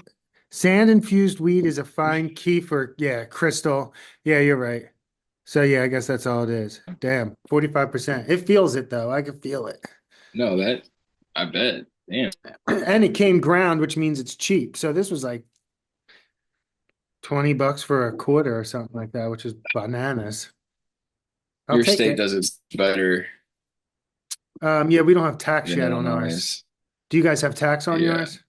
infused weed is a fine kefir, yeah, crystal. Yeah, you're right. So yeah, I guess that's all it is. Damn, 45%. It feels it though. I can feel it. No, that I bet. Damn. And it came ground, which means it's cheap. So this was like $20 for a quarter or something like that, which is bananas. I'll Your take state it. does it better Yeah, we don't have tax than yet on ours. Illinois. Do you guys have tax on Yeah, yours?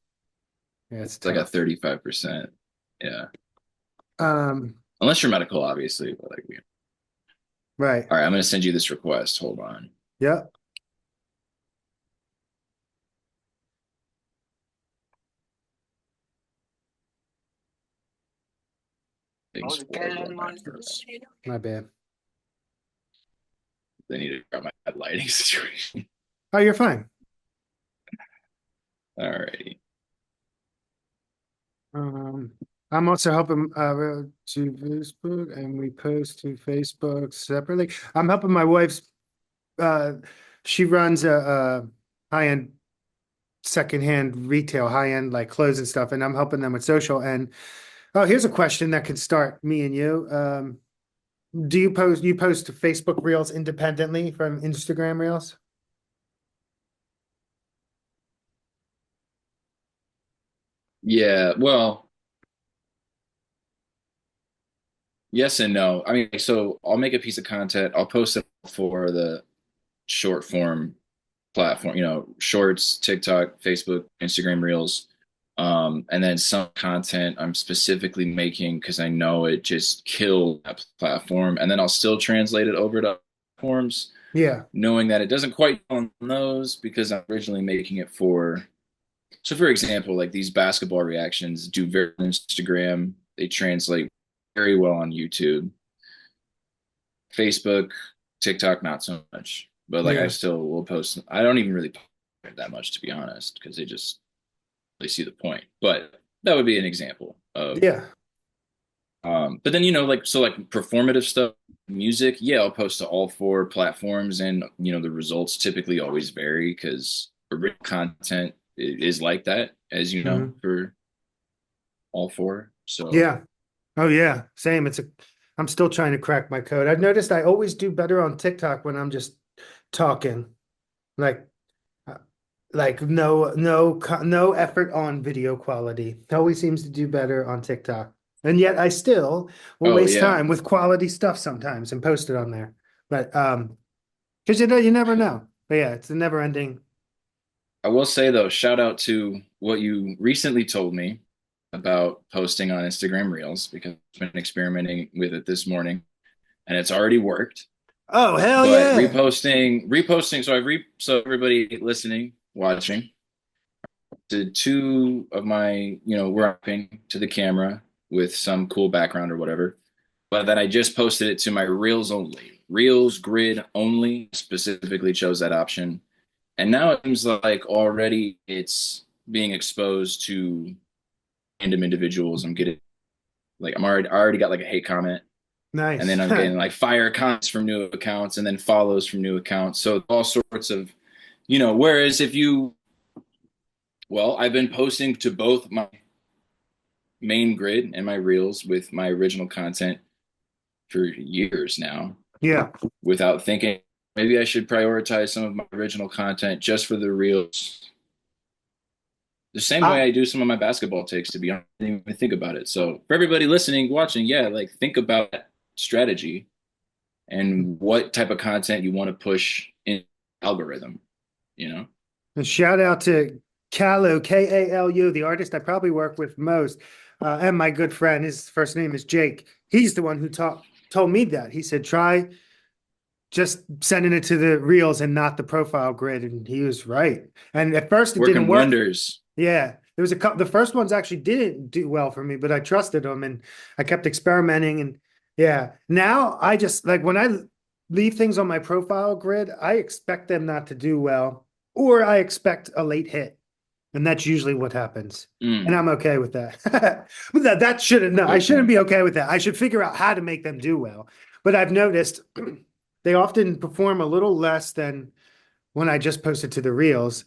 Yeah, it's it's like a tough. 35%. Yeah. Um, Unless you're medical, obviously. But like, yeah. right. All right, I'm gonna send you this request. Hold on. Yep. Things horrible on my first. My bad. They need to grab my bad lighting situation. Oh, you're fine. All righty. Um, I'm also helping to Facebook, and we post to Facebook separately. I'm helping my wife's. Uh, she runs a high-end secondhand retail, high-end like clothes and stuff, and I'm helping them with social. And oh, here's a question that could start me and you. Do you post to Facebook Reels independently from Instagram Reels? Yeah, well, yes and no. I mean, so I'll make a piece of content, I'll post it for the short form platform, shorts, TikTok, Facebook, Instagram Reels. And then some content I'm specifically making because I know it just killed that platform. And then I'll still translate it over to platforms, Yeah. knowing that it doesn't quite on those because I'm originally making it for. So, for example, like these basketball reactions do very on Instagram. They translate very well on YouTube, Facebook, TikTok, not so much. But like I Yeah. still will post. I don't even really post that much to be honest, because they see the point. But that would be an example of. Yeah. But then like so like performative stuff, music. Yeah, I'll post to all four platforms, and the results typically always vary because original content is like that, as you know, Mhm. for all four. So, Yeah. Oh yeah. Same. I'm still trying to crack my code. I've noticed I always do better on TikTok when I'm just talking. Like uh, like no effort on video quality. Always seems to do better on TikTok. And yet I still will oh waste yeah, time with quality stuff sometimes and post it on there. But because you never know. But yeah, it's a never ending. I will say though, shout out to what you recently told me about posting on Instagram Reels because I've been experimenting with it this morning and it's already worked. Oh, hell But yeah. reposting. So everybody listening, watching, did two of my, rapping to the camera with some cool background or whatever. But then I just posted it to my Reels only, Reels grid only. Specifically chose that option, and now it seems like already it's being exposed to random individuals. I'm getting like I already got like a hate comment, and Nice. then I'm getting like fire comments from new accounts, and then follows from new accounts. So all sorts of, Whereas if you, well, I've been posting to both my main grid and my reels with my original content for years now, Yeah. without thinking maybe I should prioritize some of my original content just for the reels. The same way I, I do some of my basketball takes, to be honest, I didn't even think about it. So for everybody listening, watching, yeah, like think about strategy and what type of content you want to push in algorithm, you know? and shout out to Kalu, Kalu, the artist I probably work with most, and my good friend. His first name is Jake. He's the one who told me that. He said, try just sending it to the reels and not the profile grid. And he was right. And at first it didn't Working work. wonders. Yeah. There was a couple, the first ones actually didn't do well for me, but I trusted them and I kept experimenting. And yeah, now I just like when I leave things on my profile grid, I expect them not to do well, or I expect a late hit. And that's usually what happens. And Mm, I'm okay with that. But that shouldn't, no, I good shouldn't point. be okay with that. I should figure out how to make them do well. But I've noticed they often perform a little less than when I just post it to the reels,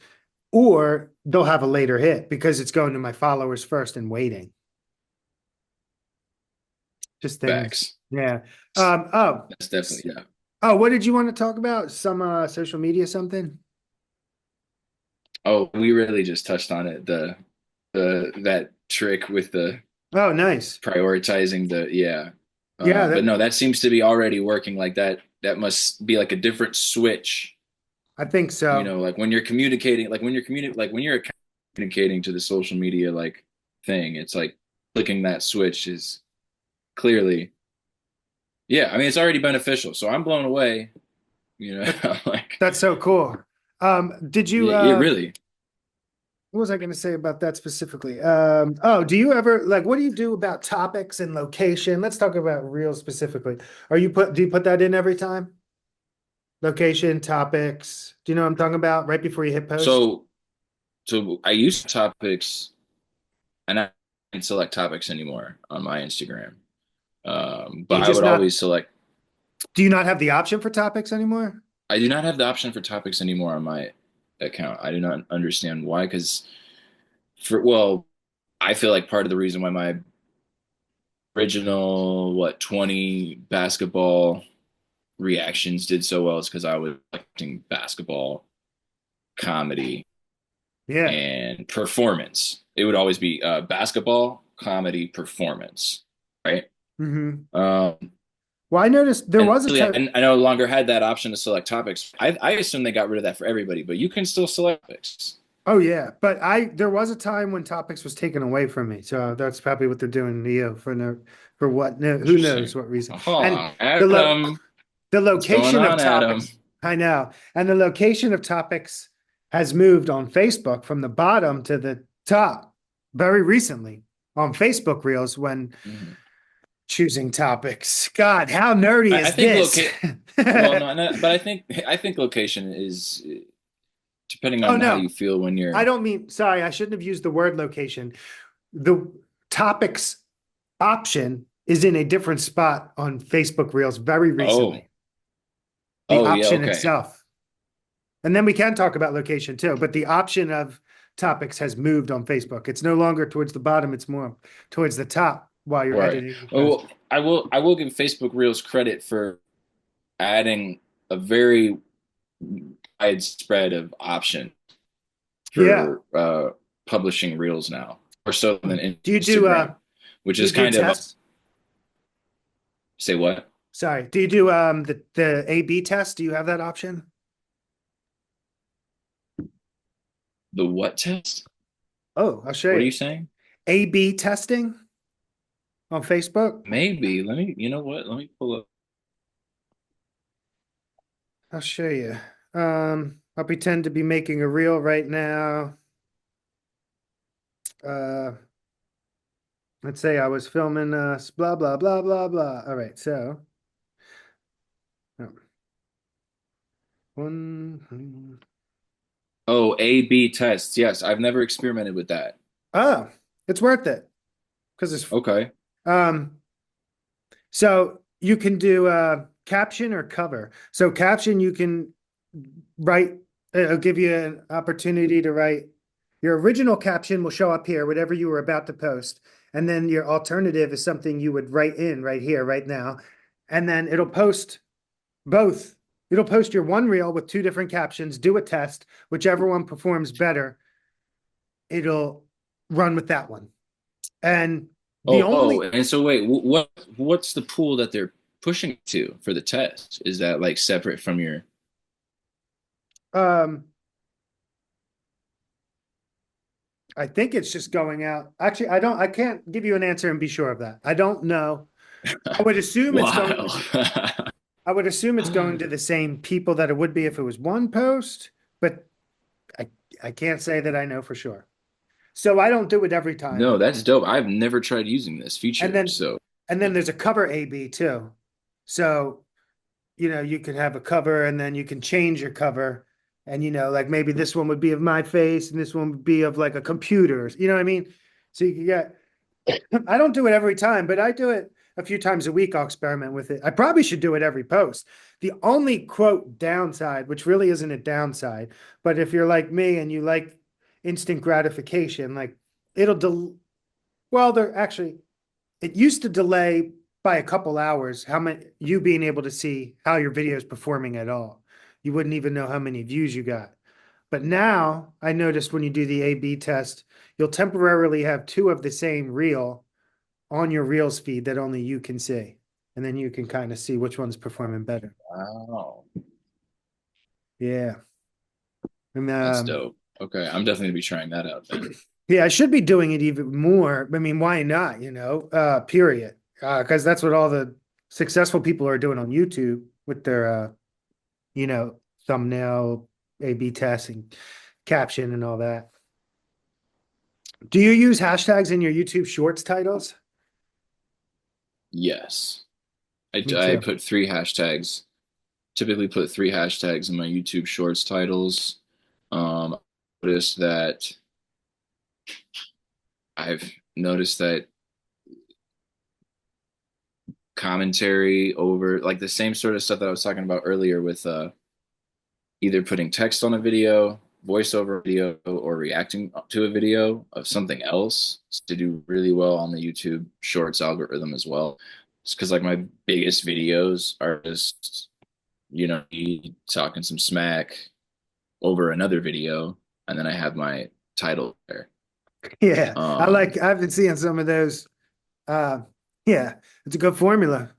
or they'll have a later hit because it's going to my followers first and waiting. Just things. Facts. Yeah. Oh, That's definitely yeah. oh, what did you want to talk about? Some social media something? Oh, we really just touched on it. The that trick with the Oh, nice. prioritizing the yeah. Yeah, But that no, that seems to be already working like that. That must be like a different switch, I think so. like when you're communicating, like when you're communicating to the social media like thing, it's like clicking that switch is clearly, yeah, I mean it's already beneficial. So I'm blown away, like That's so cool. Did you yeah, yeah, really. what was I going to say about that specifically? Oh, do you ever like what do you do about topics and location? Let's talk about real specifically. Do you put that in every time? Location, topics. Do you know what I'm talking about? Right before you hit post? So so I use topics and I don't select topics anymore on my Instagram. You But I just would not always select. do you not have the option for topics anymore? I do not have the option for topics anymore on my account. I do not understand why, because I feel like part of the reason why my original 20 basketball reactions did so well is because I was collecting basketball comedy Yeah. and performance. It would always be basketball comedy performance, right? Hmm. Um, Well, I noticed there and was a really, time. I no longer had that option to select topics. I assume they got rid of that for everybody, but you can still select topics. Oh yeah, but I there was a time when topics was taken away from me. So that's probably what they're doing to you for no for what no who knows Interesting. what reason. And Oh, the lo Adam, the what's going location of on, Adam? topics, I know. And the location of topics has moved on Facebook from the bottom to the top very recently on Facebook Reels when Mhm. choosing topics. God, how nerdy I is think this? locate. Well, no, no, but I think location is depending Oh on how no, you feel when I you're. don't mean, sorry, I shouldn't have used the word location. The topics option is in a different spot on Facebook Reels very Oh, recently. The oh yeah, option okay. itself. And then we can talk about location too, but the option of topics has moved on Facebook. It's no longer towards the bottom, it's more towards the top while you're Right. editing the Oh, post. well, I will give Facebook Reels credit for adding a very widespread of options Yeah. for publishing Reels now, more so than Do you do Instagram, which do you is do kind of tests? say what? Sorry. Do you do the A/B test? Do you have that option? The what test? Oh, I'll show What are you. you saying? A/B testing on Facebook. Maybe. Let me, you know what? Let me pull up. I'll show you. I'll pretend to be making a reel right now. Uh, let's say I was filming blah blah blah blah blah. All right, so oh, one. Oh, A/B tests. Yes, I've never experimented with that. Oh, it's worth it because it's Okay. um. So you can do caption or cover. So caption you can write. It'll give you an opportunity to write. Your original caption will show up here, whatever you were about to post. And then your alternative is something you would write in right here, right now. And then it'll post both. It'll post your one reel with two different captions, do a test, whichever one performs better, it'll run with that one. And the Oh, only and so wait, what's the pool that they're pushing to for the test? Is that like separate from your? um I think it's just going out. Actually, I can't give you an answer and be sure of that. I don't know. I would assume it's going Wow. to, I would assume it's going to the same people that it would be if it was one post, but I, I can't say that I know for sure. So I don't do it every time. No, that's dope. I've never tried using this And feature, then, so and then there's a cover AB too. So, you could have a cover and then you can change your cover. And, like maybe this one would be of my face and this one would be of like a computer. You know what I mean? So you can get, I don't do it every time, but I do it a few times a week. I'll experiment with it. I probably should do it every post. The only quote downside, which really isn't a downside, but if you're like me and you like instant gratification, like it'll well, they're actually it used to delay by a couple hours how many you being able to see how your video is performing at all. You wouldn't even know how many views you got. But now I noticed when you do the A/B test, you'll temporarily have two of the same reel on your Reels feed that only you can see. And then you can kind of see which one's performing better. wow, Yeah. And that's dope. Okay, I'm definitely gonna be trying that out then. yeah, I should be doing it even more. I mean, why not, period. Because that's what all the successful people are doing on YouTube with their you know, thumbnail, A/B testing, caption and all that. Do you use hashtags in your YouTube Shorts titles? Yes, Me I too. put three hashtags. Typically, put three hashtags in my YouTube Shorts titles. Noticed that I've noticed that commentary over like the same sort of stuff that I was talking about earlier with either putting text on a video, voiceover video, or reacting to a video of something else to do really well on the YouTube Shorts algorithm as well. It's because like my biggest videos are just, me talking some smack over another video, and then I have my title there. Yeah. Um, I've been seeing some of those. Uh, yeah, it's a good formula.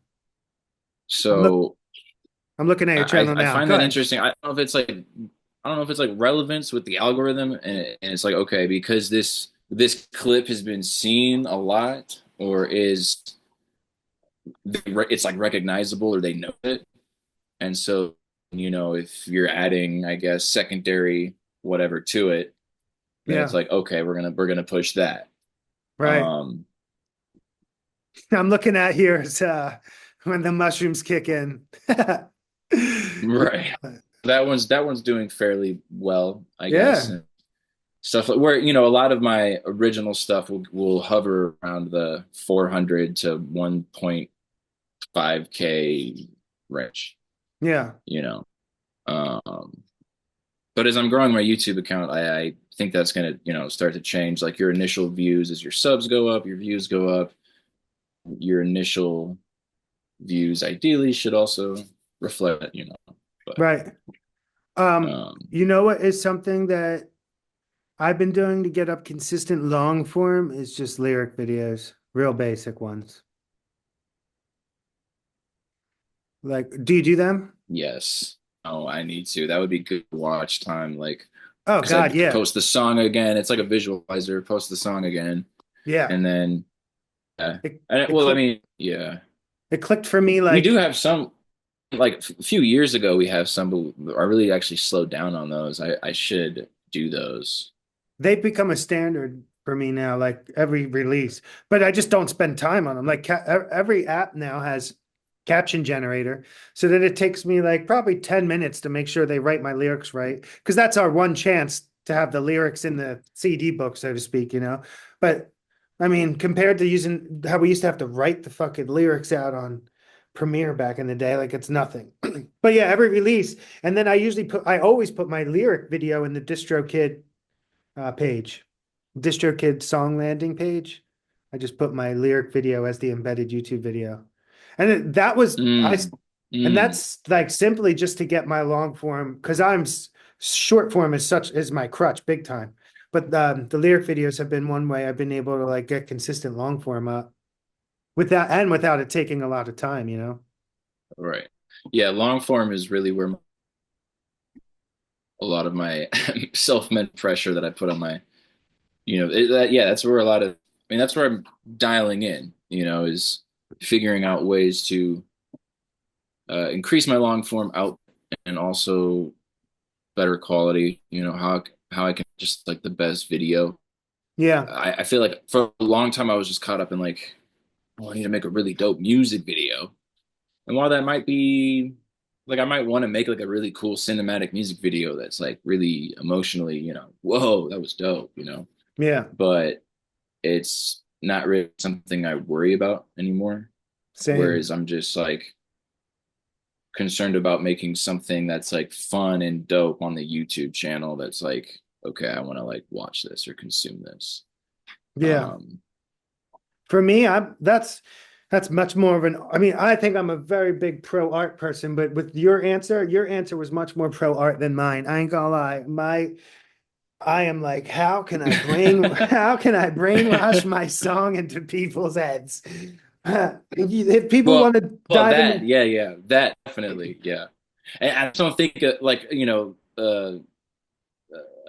I'm look so I'm looking at your channel I now. find Go that ahead. interesting. I don't know if it's like relevance with the algorithm, and it's like okay because this clip has been seen a lot, or is it's like recognizable or they know it, and so if you're adding I guess secondary whatever to it, then it's Yeah, like okay we're gonna push that. right. Um, I'm looking at here is when the mushrooms kick in. right. That one's doing fairly well, I guess. Yeah, And stuff like where a lot of my original stuff will hover around the 400 to 1.5K range, yeah, you know. Um, but as I'm growing my YouTube account, I think that's gonna, start to change. Like your initial views as your subs go up, your views go up, your initial views ideally should also reflect, but right. Um, um, you know what is something that I've been doing to get up consistent long form is just lyric videos, real basic ones. Like, do you do them? yes. Oh, I need to. That would be good watch time. Like, Oh because God, I'd yeah, post the song again. It's like a visualizer. Post the song again, yeah. and then, It it well, I clicked mean, yeah, it clicked for me we do like have some. Like a few years ago, we have some, but I really actually slowed down on those. I should do those. they've become a standard for me now, like every release, but I just don't spend time on them. Like every app now has caption generator, so that it takes me like probably 10 minutes to make sure they write my lyrics right. Because that's our one chance to have the lyrics in the CD book, so to speak. But I mean, compared to using how we used to have to write the fucking lyrics out on Premiere back in the day, like it's nothing. But yeah, every release. And then I always put my lyric video in the DistroKid page, DistroKid song landing page. I just put my lyric video as the embedded YouTube video, and that was Mm, and mm, that's like simply just to get my long form because short form is such is my crutch big time. But the lyric videos have been one way I've been able to like get consistent long form up without it taking a lot of time. right. Yeah, long form is really where a lot of my self-meant pressure that I put on Yeah, that's where a lot of, I mean, that's where I'm dialing in, is figuring out ways to increase my long form out and also better quality, how I can just like the best video. Yeah, I feel like for a long time I was just caught up in like, oh, I need to make a really dope music video. And while that might be like I might want to make like a really cool cinematic music video that's like really emotionally, whoa, that was dope. yeah, But it's not really something I worry about anymore. same. Whereas I'm just like concerned about making something that's like fun and dope on the YouTube channel that's like, okay, I want to like watch this or consume this. Yeah. Um, For me, that's much more of an, I mean, I think I'm a very big pro art person, but with your answer was much more pro art than mine. I ain't gonna lie. I am like, how can I brainwash my song into people's heads? If people well, want to well, dive that, into, yeah, that definitely, yeah. And I just don't think like,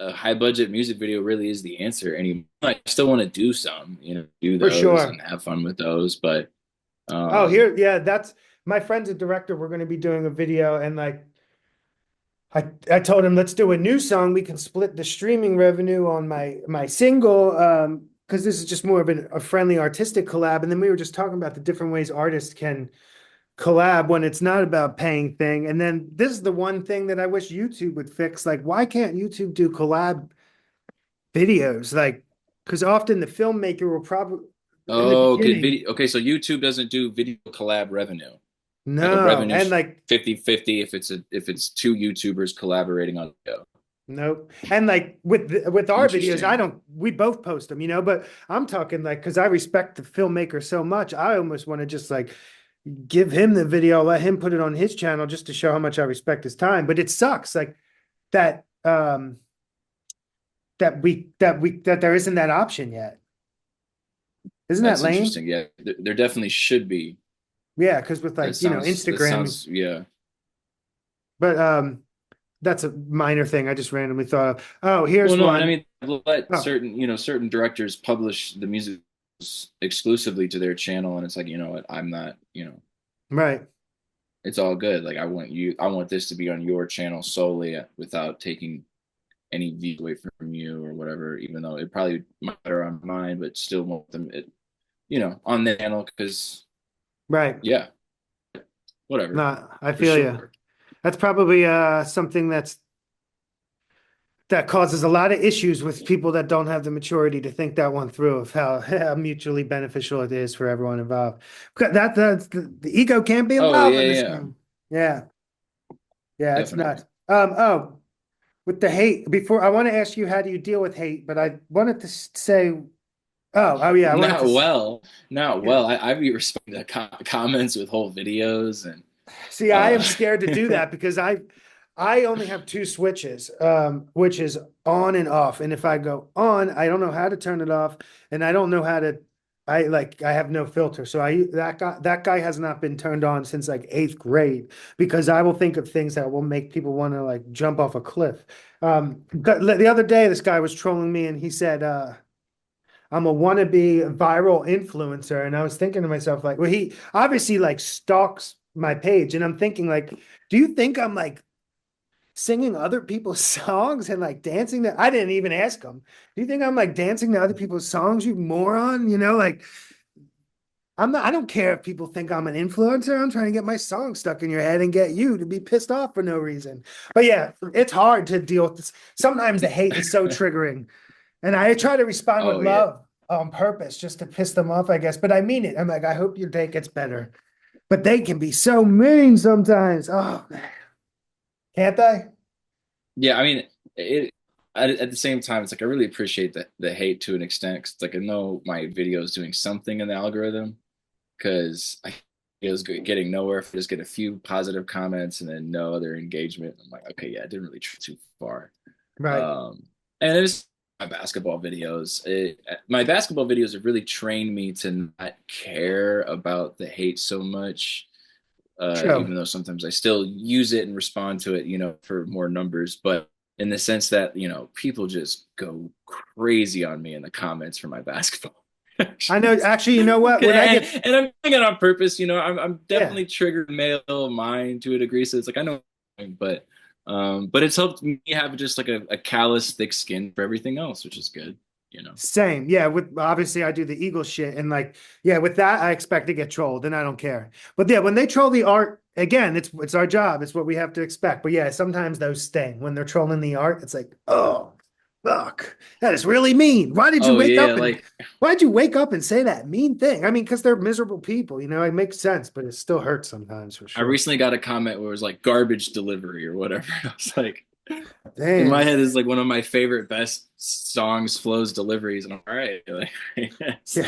a high budget music video really is the answer anymore. I still want to do some, do for those sure. and have fun with those, but Oh, um, here, yeah, that's my friend's a director. We're going to be doing a video, and like I told him, let's do a new song. We can split the streaming revenue on my single, because this is just more of a friendly artistic collab. And then we were just talking about the different ways artists can collab when it's not about paying thing. And then this is the one thing that I wish YouTube would fix. Like, why can't YouTube do collab videos? Like, because often the filmmaker will probably in the okay, beginning, video. Okay, so YouTube doesn't do video collab revenue, like a no, revenue and like 50-50 if it's two YouTubers collaborating on video. nope. And like with our videos, I Interesting. don't we both post them, but I'm talking like because I respect the filmmaker so much, I almost want to just like give him the video, let him put it on his channel just to show how much I respect his time. But it sucks like that that there isn't that option yet. Isn't that That's lame? interesting. Yeah, there definitely should be. Yeah, because with like, That Instagram, sounds yeah. but that's a minor thing I just randomly thought of. Oh, here's Well, no, and I one. mean let Oh, certain directors publish the music exclusively to their channel, and it's like, what, I'm not, right. it's all good. Like I want this to be on your channel solely without taking any view away from you or whatever, even though it probably might better on mine, but still want them on the channel because Right. yeah, whatever, No, I for feel you. sure. That's probably something that causes a lot of issues with people that don't have the maturity to think that one through of how mutually beneficial it is for everyone involved. The ego can't be Oh involved yeah, in this yeah, game. Yeah, yeah, it's nuts. definitely. Oh, with the hate, before I want to ask you how do you deal with hate, but I wanted to say, oh yeah, I wanted to. Not well, not Yeah. well. I be responding to comments with whole videos and See, I am uh scared to do that because I only have two switches, which is on and off. And if I go on, I don't know how to turn it off, and I don't know how to. I have no filter, so that guy has not been turned on since like eighth grade because I will think of things that will make people want to like jump off a cliff. But the other day, this guy was trolling me, and he said, I'm a wannabe viral influencer. And I was thinking to myself, like, well, he obviously like stalks my page. And I'm thinking, like, do you think I'm like singing other people's songs and like dancing that I didn't even ask him. Do you think I'm like dancing to other people's songs, you moron? Like I'm not, I don't care if people think I'm an influencer. I'm trying to get my song stuck in your head and get you to be pissed off for no reason. But yeah, it's hard to deal with this. Sometimes the hate is so triggering. And I try to respond with oh yeah. love on purpose just to piss them off, I guess. But I mean it. I'm like, I hope your day gets better. But they can be so mean sometimes. Oh, can't they? Yeah, I mean, it at the same time, it's like I really appreciate the hate to an extent. 'Cause it's like I know my video is doing something in the algorithm because I it was getting nowhere if I just get a few positive comments and then no other engagement. I'm like, okay, yeah, I didn't really try too far. Right. And it's my basketball videos have really trained me to not care about the hate so much. True. Even though sometimes I still use it and respond to it, for more numbers, but in the sense that, people just go crazy on me in the comments for my basketball. I know. Actually, you know what? When I get, And I'm doing it on purpose. I'm yeah, definitely triggered male mind to a degree. So it's like I know, but it's helped me have just like a callous, thick skin for everything else, which is good. You know. same. Yeah. With obviously, I do the Eagle shit, and like, yeah, with that, I expect to get trolled, and I don't care. But yeah, when they troll the art, again, it's our job. It's what we have to expect. But yeah, sometimes those sting when they're trolling the art. It's like, oh, fuck, that is really mean. Oh yeah, like Why'd you wake up and say that mean thing? I mean, because they're miserable people. It makes sense, but it still hurts sometimes for I sure. recently got a comment where it was like garbage delivery or whatever. I was like, in my Damn. head is like one of my favorite best songs flows deliveries, and I'm all right. Like, Yeah. so,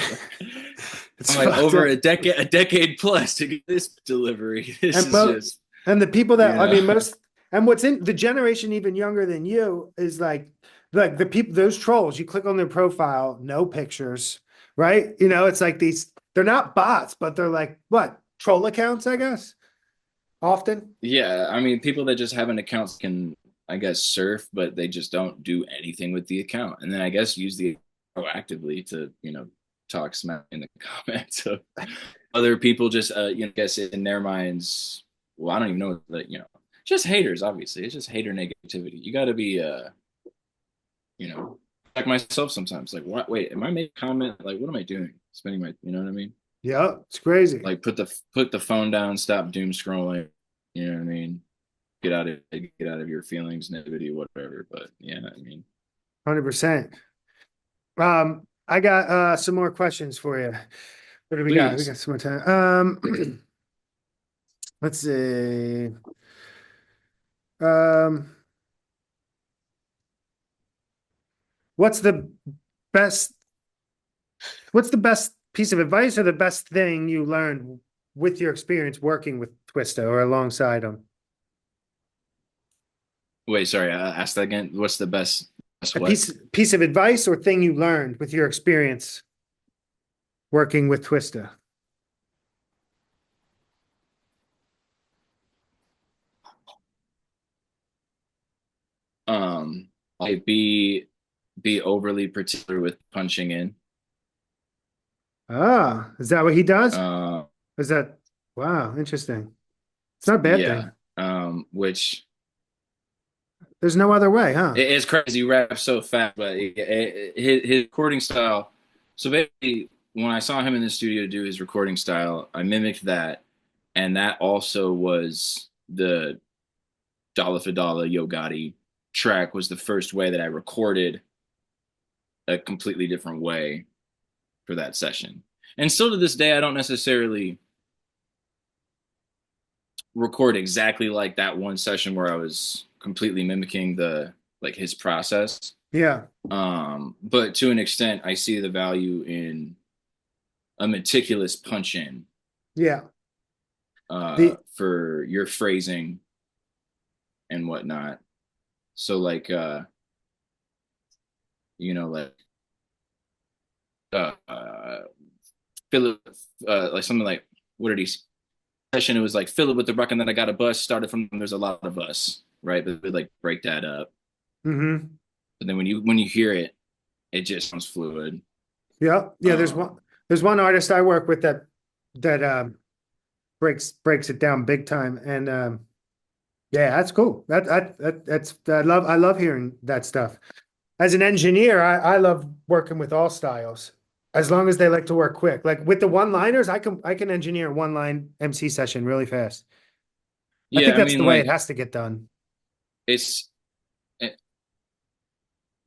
It's I'm like fucked over up. a decade plus to get this delivery. This And is mo just, and the people that you I know. mean most and what's in the generation even younger than you is like the people those trolls, you click on their profile, no pictures, right? It's like they're not bots, but they're like what? Troll accounts, I guess. Often. Yeah, I mean, people that just have an account can, I guess, surf, but they just don't do anything with the account, and then I guess use the proactively to, talk smack in the comments of other people. Just, guess in their minds. Well, I don't even know that, just haters. Obviously, it's just hater negativity. You got to be, you know, like myself sometimes. Like, what? Wait, am I making a comment? Like, what am I doing? Spending my, you know what I mean? Yeah, it's crazy. Like, put the phone down, stop doom scrolling. You know what I mean? Get out of your feelings, negativity, whatever. But yeah, I mean, 100%. I got some more questions for you. What do we got? We please. got some more time. Let's see. Um, what's the best what's the best piece of advice or the best thing you learned with your experience working with Twista or alongside him? Wait, sorry, I asked that again. What's the best A what? piece of advice or thing you learned with your experience working with Twista. Um, like be overly particular with punching in. Ah, is that what he does? Uh, Is that wow, interesting. It's not a bad yeah. thing. Which There's no other way, huh? it's crazy. He raps so fast, but his recording style. So basically, when I saw him in the studio do his recording style, I mimicked that, and that also was the Dollar for Dollar Yo Gotti track. Was the first way that I recorded a completely different way for that session. And still to this day, I don't necessarily record exactly like that one session where I was completely mimicking the like his process. Yeah. But to an extent, I see the value in a meticulous punch in Yeah. The for your phrasing and whatnot. So like like uh, uh fill it like something like what did he session? It was like fill it with the rock and then I got a bus. Started from there's a lot of us, right? But we like break that up. mm-hmm. But then when you hear it, it just sounds fluid. Yeah. Yeah, Um, there's one artist I work with that breaks it down big time. And yeah, that's cool. That's I love hearing that stuff. As an engineer, I love working with all styles as long as they like to work quick. Like with the one-liners, I can engineer a one-line MC session really fast. I yeah, think I that's the mean way it like has to get done. it's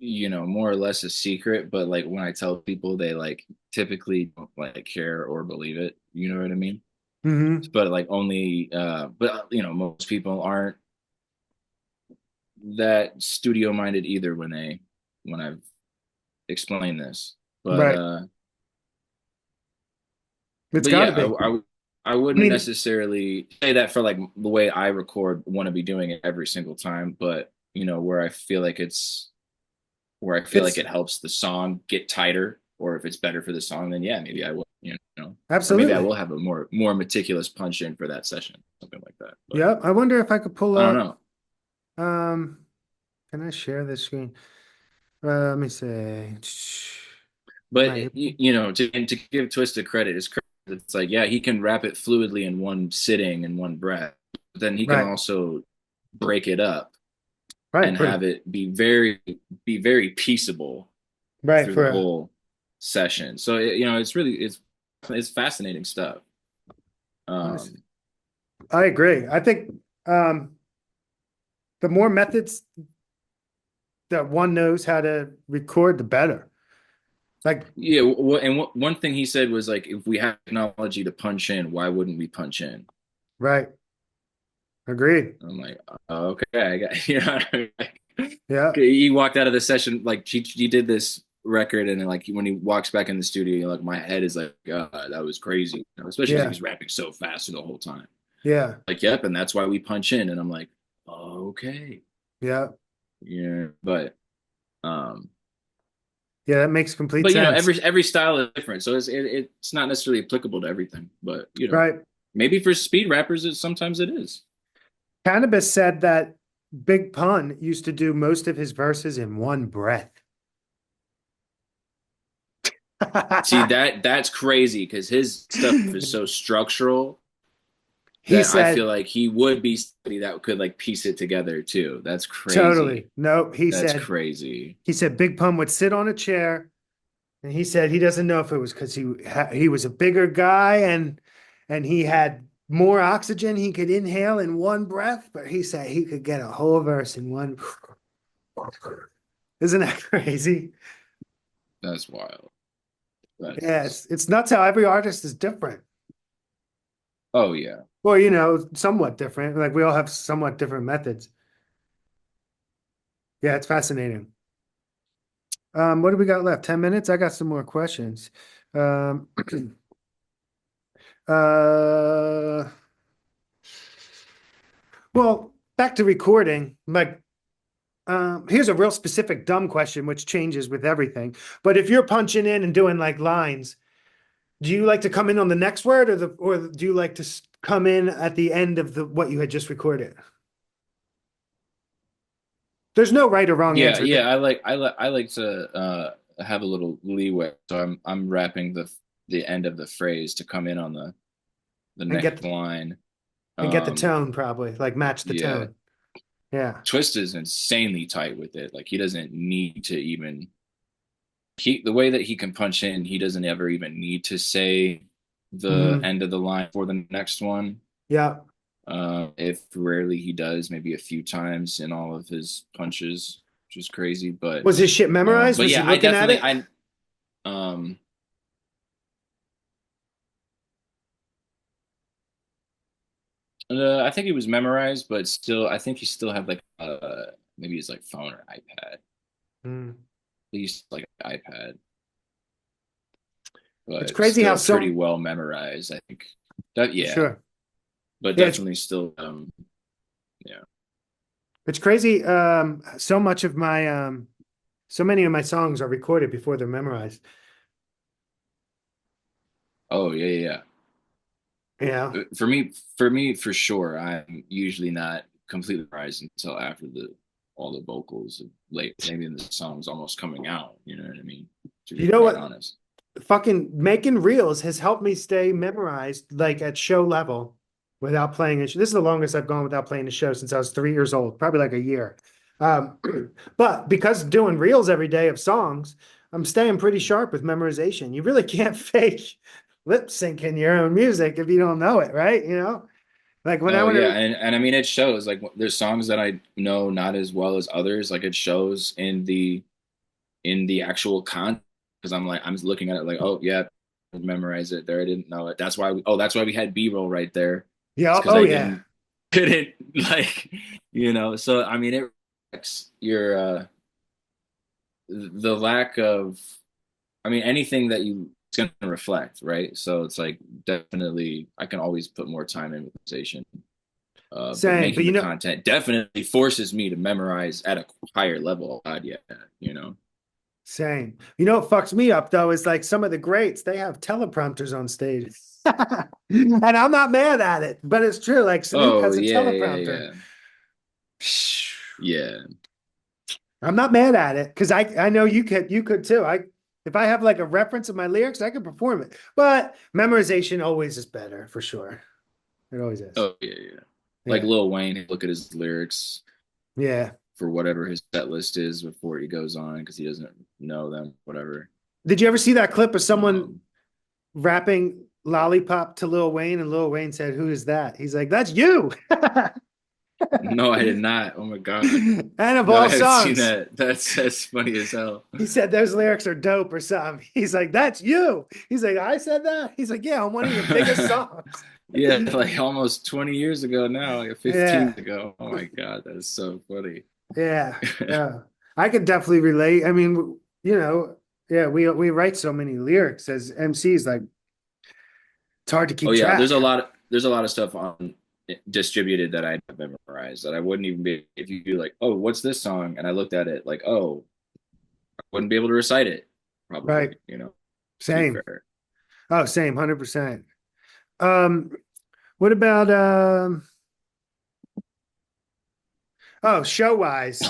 more or less a secret, but like when I tell people, they like typically don't like care or believe it. You know what I mean? Hmm. But like only, but most people aren't that studio minded either when I've explained this. But Right. It's but got to yeah, be. I I wouldn't mean, necessarily say that for like the way I record, want to be doing it every single time, but where I feel like it's it helps the song get tighter, or if it's better for the song, then yeah, maybe I will, or maybe I absolutely. will have a more meticulous punch in for that session, something like that. But Yeah. I wonder if I could pull I don't up. know. Um, Can I share this screen? Let me see. But No, you know, to give Twisted credit, it's like yeah, he can rap it fluidly in one sitting in one breath. But then he can right, also break it up right, and have it be very peaceable right through for the a, whole session. So you know, it's fascinating stuff. let me see. Um, I agree. I think um, the more methods that one knows how to record, the better. Like, yeah, one thing he said was like, if we have technology to punch in, why wouldn't we punch in? right, agreed. I'm like, okay, I got you know, what I mean? Like, Yeah, he walked out of the session like he did this record, and then like when he walks back in the studio, like my head is like, that was crazy, you know, especially because he yeah, was rapping so fast the whole time. yeah, Like, yep, and that's why we punch in, and I'm like, okay, yeah, yeah, um, yeah. That makes complete but you know, sense. every style is different, so it's not necessarily applicable to everything, but you know, Right. maybe for speed rappers, sometimes it is. Cannabis said that Big Pun used to do most of his verses in one breath. See that's crazy because his stuff is so structural He that I feel said, like he would be somebody that could like piece it together too. That's crazy. totally. Nope. That's crazy. He said Big Pun would sit on a chair, and he said he doesn't know if it was because he was a bigger guy and he had more oxygen he could inhale in one breath, but he said he could get a whole verse in one. Isn't that crazy? That's wild. That Yeah, is. it's nuts how every artist is different. Oh yeah. Well, somewhat different. Like we all have somewhat different methods. Yeah, it's fascinating. What do we got left? 10 minutes? I got some more questions. Um, uh, well, back to recording. Like, here's a real specific dumb question, which changes with everything. But if you're punching in and doing like lines, do you like to come in on the next word, or do you like to come in at the end of the what you had just recorded? There's no right or wrong Yeah, answer. yeah. I like to have a little leeway. So I'm wrapping the end of the phrase to come in on the And next get line. and get the Um, tone probably, like match the yeah. tone. Yeah. Twist is insanely tight with it. Like he doesn't need to even the way that he can punch in, he doesn't ever even need to say the Hmm. end of the line for the next one. Yeah. If rarely he does, maybe a few times in all of his punches, which is crazy. Was his shit memorized? But Was he yeah, I looking at definitely it? um I think he was memorized, but still, I think he still had like maybe his like phone or iPad. At Mm. least like an iPad, It's but crazy how still pretty well memorized. I think that yeah, sure. but Yeah, definitely still yeah. it's crazy. So many of my songs are recorded before they're memorized. Oh yeah, yeah. Yeah. For me, for sure, I'm usually not completely memorized until after the all the vocals, late, maybe in the song's almost coming out. You know what I mean? To You be know quite what? honest. Fucking making reels has helped me stay memorized like at show level without playing it. This is the longest I've gone without playing a show since I was 3 years old, probably like a year. Um, but because doing reels every day of songs, I'm staying pretty sharp with memorization. You really can't fake lip syncing your own music if you don't know it, right? Like when I Oh want yeah, to, and I mean it shows. Like there's songs that I know not as well as others. Like it shows in the actual content because I'm looking at it like, oh yeah, memorize it. There, I didn't know it. That's why we had B-roll right there. It's yeah, because oh I yeah, couldn't like So I mean, it reflects your the lack of. I mean, anything that it's gonna reflect, right? So it's like definitely I can always put more time in memorization. But same. But making the content definitely forces me to memorize at a higher level. God, yeah, you know. same. You know what fucks me up though is like some of the greats, they have teleprompters on stage. And I'm not mad at it, but it's true. Like Snoop Oh has a yeah, teleprompter. yeah, yeah, yeah. I'm not mad at it because I know you could too. If I have like a reference of my lyrics, I can perform it. But memorization always is better for sure. It always is. Oh yeah, yeah. Like Yeah. Lil Wayne, look at his lyrics Yeah. for whatever his set list is before he goes on because he doesn't know them, whatever. Did you ever see that clip of someone Um, rapping Lollipop to Lil Wayne and Lil Wayne said, "Who is that?" He's like, "That's you." no, I did not. Oh my God. And of No, I all haven't seen songs, that. That's funny as hell. he said those lyrics are dope or something. He's like, "That's you." He's like, "I said that." He's like, "Yeah, on one of your biggest songs." Yeah, like almost 20 years ago now, like 15 Yeah. ago. Oh my God, that's so funny. Yeah. Yeah. I could definitely relate. I mean, yeah, we write so many lyrics as MCs, like it's hard to Oh keep yeah, track. there's a lot of stuff on distributed that I have memorized that I wouldn't even be if you do like, oh, what's this song? And I looked at it like, oh, I wouldn't be able to recite it, Right. probably, to be Same. fair. Oh, same, 100%. Um, what about oh, show wise,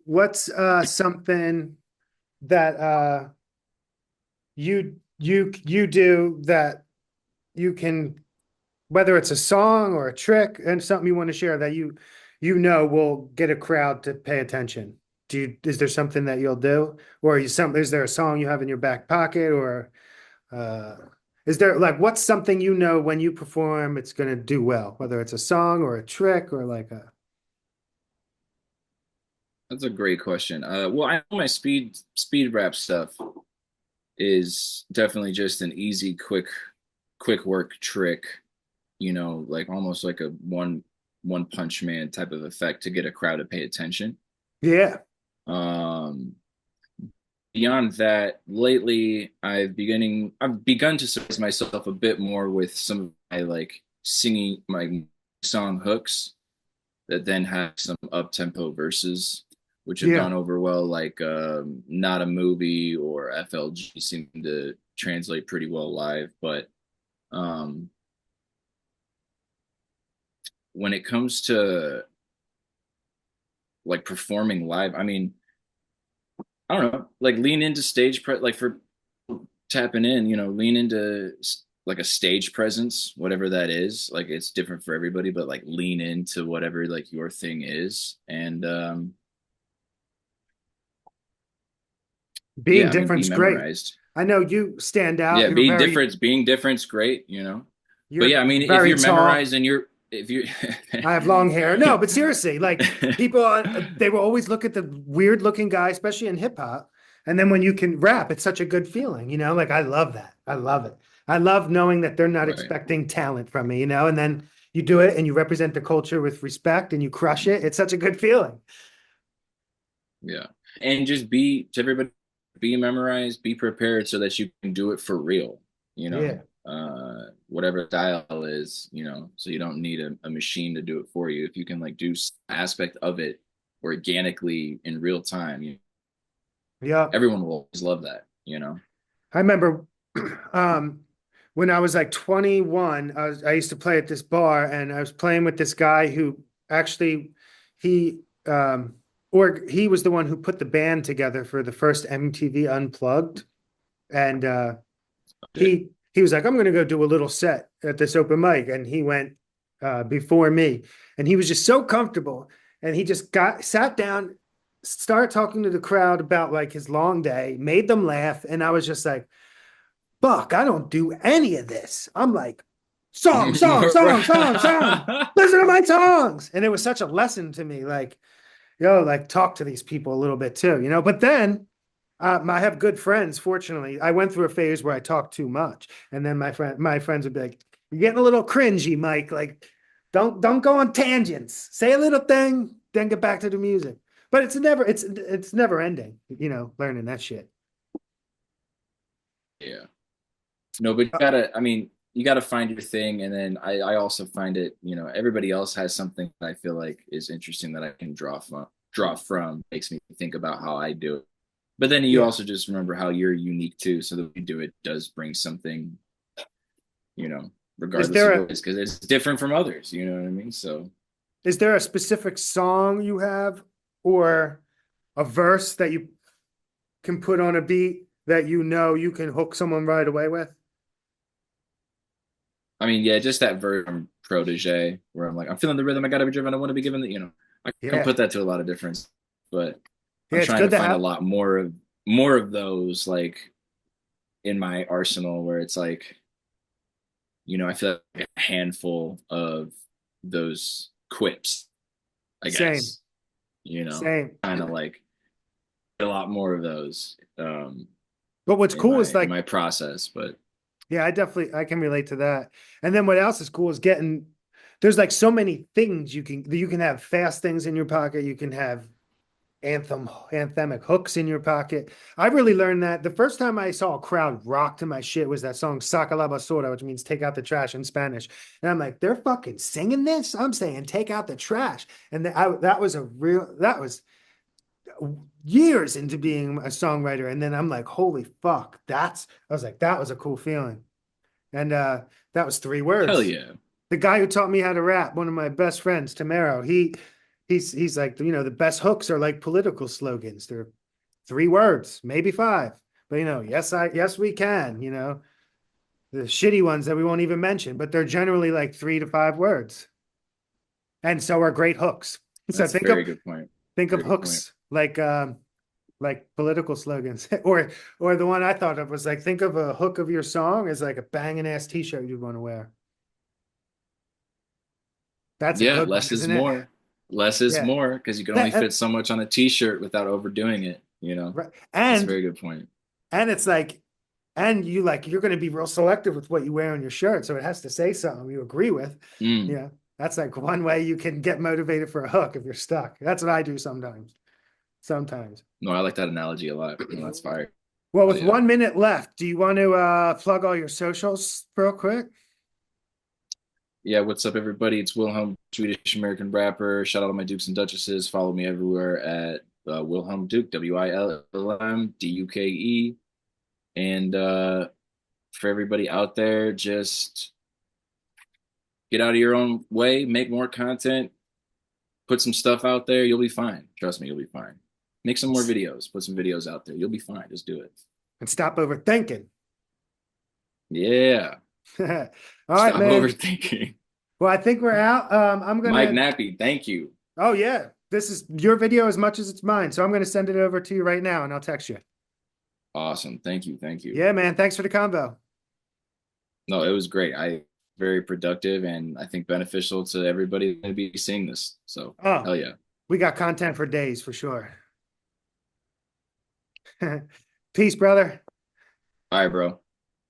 what's something that you do that you can, whether it's a song or a trick and something you want to share that will get a crowd to pay attention. Is there something that you'll do? Or is there a song you have in your back pocket or uh is there like what's something when you perform it's gonna do well, whether it's a song or a trick or like a That's a great question. Well, I know my speed rap stuff is definitely just an easy, quick work trick, like almost like a one punch man type of effect to get a crowd to pay attention. yeah. Um, Beyond that, lately I've begun to surprise myself a bit more with some of my like singing my song hooks that then have some up tempo verses, which have Yeah. gone over well, like Not a Movie or FLG seem to translate pretty well live. But um, when it comes to like performing live, I mean, I don't know, like lean into like for tapping in, lean into like a stage presence, whatever that is. Like it's different for everybody, but like lean into whatever like your thing is. And Being yeah, I mean, be different's great. memorized. I know you stand out. Yeah, being different's great. But You're yeah, I mean, if very you're tall. memorized and if you I have long hair. No, but seriously, like people, they will always look at the weird looking guy, especially in hip hop. And then when you can rap, it's such a good feeling, like I love that. I love it. I love knowing that they're not right, expecting talent from me, and then you do it and you represent the culture with respect and you crush it. It's such a good feeling. yeah, and just be to everybody, be memorized, be prepared so that you can do it for real. Yeah. Whatever style is, so you don't need a machine to do it for you. If you can like do aspect of it organically in real time, Yeah. everyone will always love that. I remember um, when I was like 21, I used to play at this bar and I was playing with this guy who actually he he was the one who put the band together for the first MTV Unplugged. And Okay. he was like, I'm gonna go do a little set at this open mic. And he went before me and he was just so comfortable. And he just sat down, started talking to the crowd about like his long day, made them laugh. And I was just like, fuck, I don't do any of this. I'm like, song, song, song, song, song. Listen to my songs. And it was such a lesson to me. Like, like talk to these people a little bit too. But then I have good friends, fortunately. I went through a phase where I talked too much. And then my friends would be like, you're getting a little cringy, Mike. Like, don't go on tangents. Say a little thing, then get back to the music. But it's never ending, learning that shit. Yeah. No, but I mean, you gotta find your thing. And then I also find it, everybody else has something that I feel like is interesting that I can draw from, makes me think about how I do it. But then you Yeah. also just remember how you're unique too. So that you do it does bring something, Is regardless there of a what it is, because it's different from others, you know what I mean? So is there a specific song you have or a verse that you can put on a beat that you know you can hook someone right away with? I mean, yeah, just that verse from Protege where I'm like, I'm feeling the rhythm, I gotta be driven, I want to be given the, I can Yeah. put that to a lot of different, but Yeah, I'm it's trying good to to find a have. lot more of those like in my arsenal where it's like, I feel like a handful of those quips, I Same, guess, same. kind of like a lot more of those But what's in cool is my like, process, but yeah, I can relate to that. And then what else is cool is getting, there's like so many things you can have fast things in your pocket. You can have anthemic hooks in your pocket. I really learned that the first time I saw a crowd rock to my shit was that song Saca la basura, which means take out the trash in Spanish. And I'm like, they're fucking singing this? I'm saying take out the trash. And that was that was years into being a songwriter. And then I'm like, holy fuck, I was like, that was a cool feeling. And that was three hell words. yeah. The guy who taught me how to rap, one of my best friends, Tamaro, he's like, the best hooks are like political slogans. They're three words, maybe five. But yes, we can, the shitty ones that we won't even mention, but they're generally like 3 to 5 words. And so are great hooks. So That's a very good point. think of Very good point. hooks like political slogans. Or the one I thought of was like, think of a hook of your song as like a banging ass t-shirt you'd want to wear. That's a Yeah, good one, less is isn't it? more. Less is Yeah. more because you can only That, fit so much on a t-shirt without overdoing it. right. That's a very good point. And it's like, and you're going to be real selective with what you wear on your shirt. So it has to say something you agree with. Mm. Yeah. That's like one way you can get motivated for a hook if you're stuck. That's what I do sometimes. Sometimes. No, I like that analogy a lot. No, that's fire. Well, Oh with yeah. 1 minute left, do you want to plug all your socials real quick? Yeah, what's up, everybody? It's Wilhelm, Swedish American Rapper. Shout out to my Dukes and Duchesses. Follow me everywhere at Wilhelm Duke, WILLM DUKE. And for everybody out there, just get out of your own way, make more content, put some stuff out there. You'll be fine. Trust me, you'll be fine. Make some more videos. Put some videos out there. You'll be fine. Just do it. And stop overthinking. Yeah. All right, Stop man. overthinking. Well, I think we're out. I'm Mike gonna. Nappi, thank you. Oh yeah, this is your video as much as it's mine. So I'm gonna send it over to you right now, and I'll text you. Awesome. Thank you. Thank you. Yeah, man. Thanks for the convo. No, it was great. Very productive and I think beneficial to everybody to be seeing this. So Oh, hell yeah. we got content for days for sure. Peace, brother. All right, bro.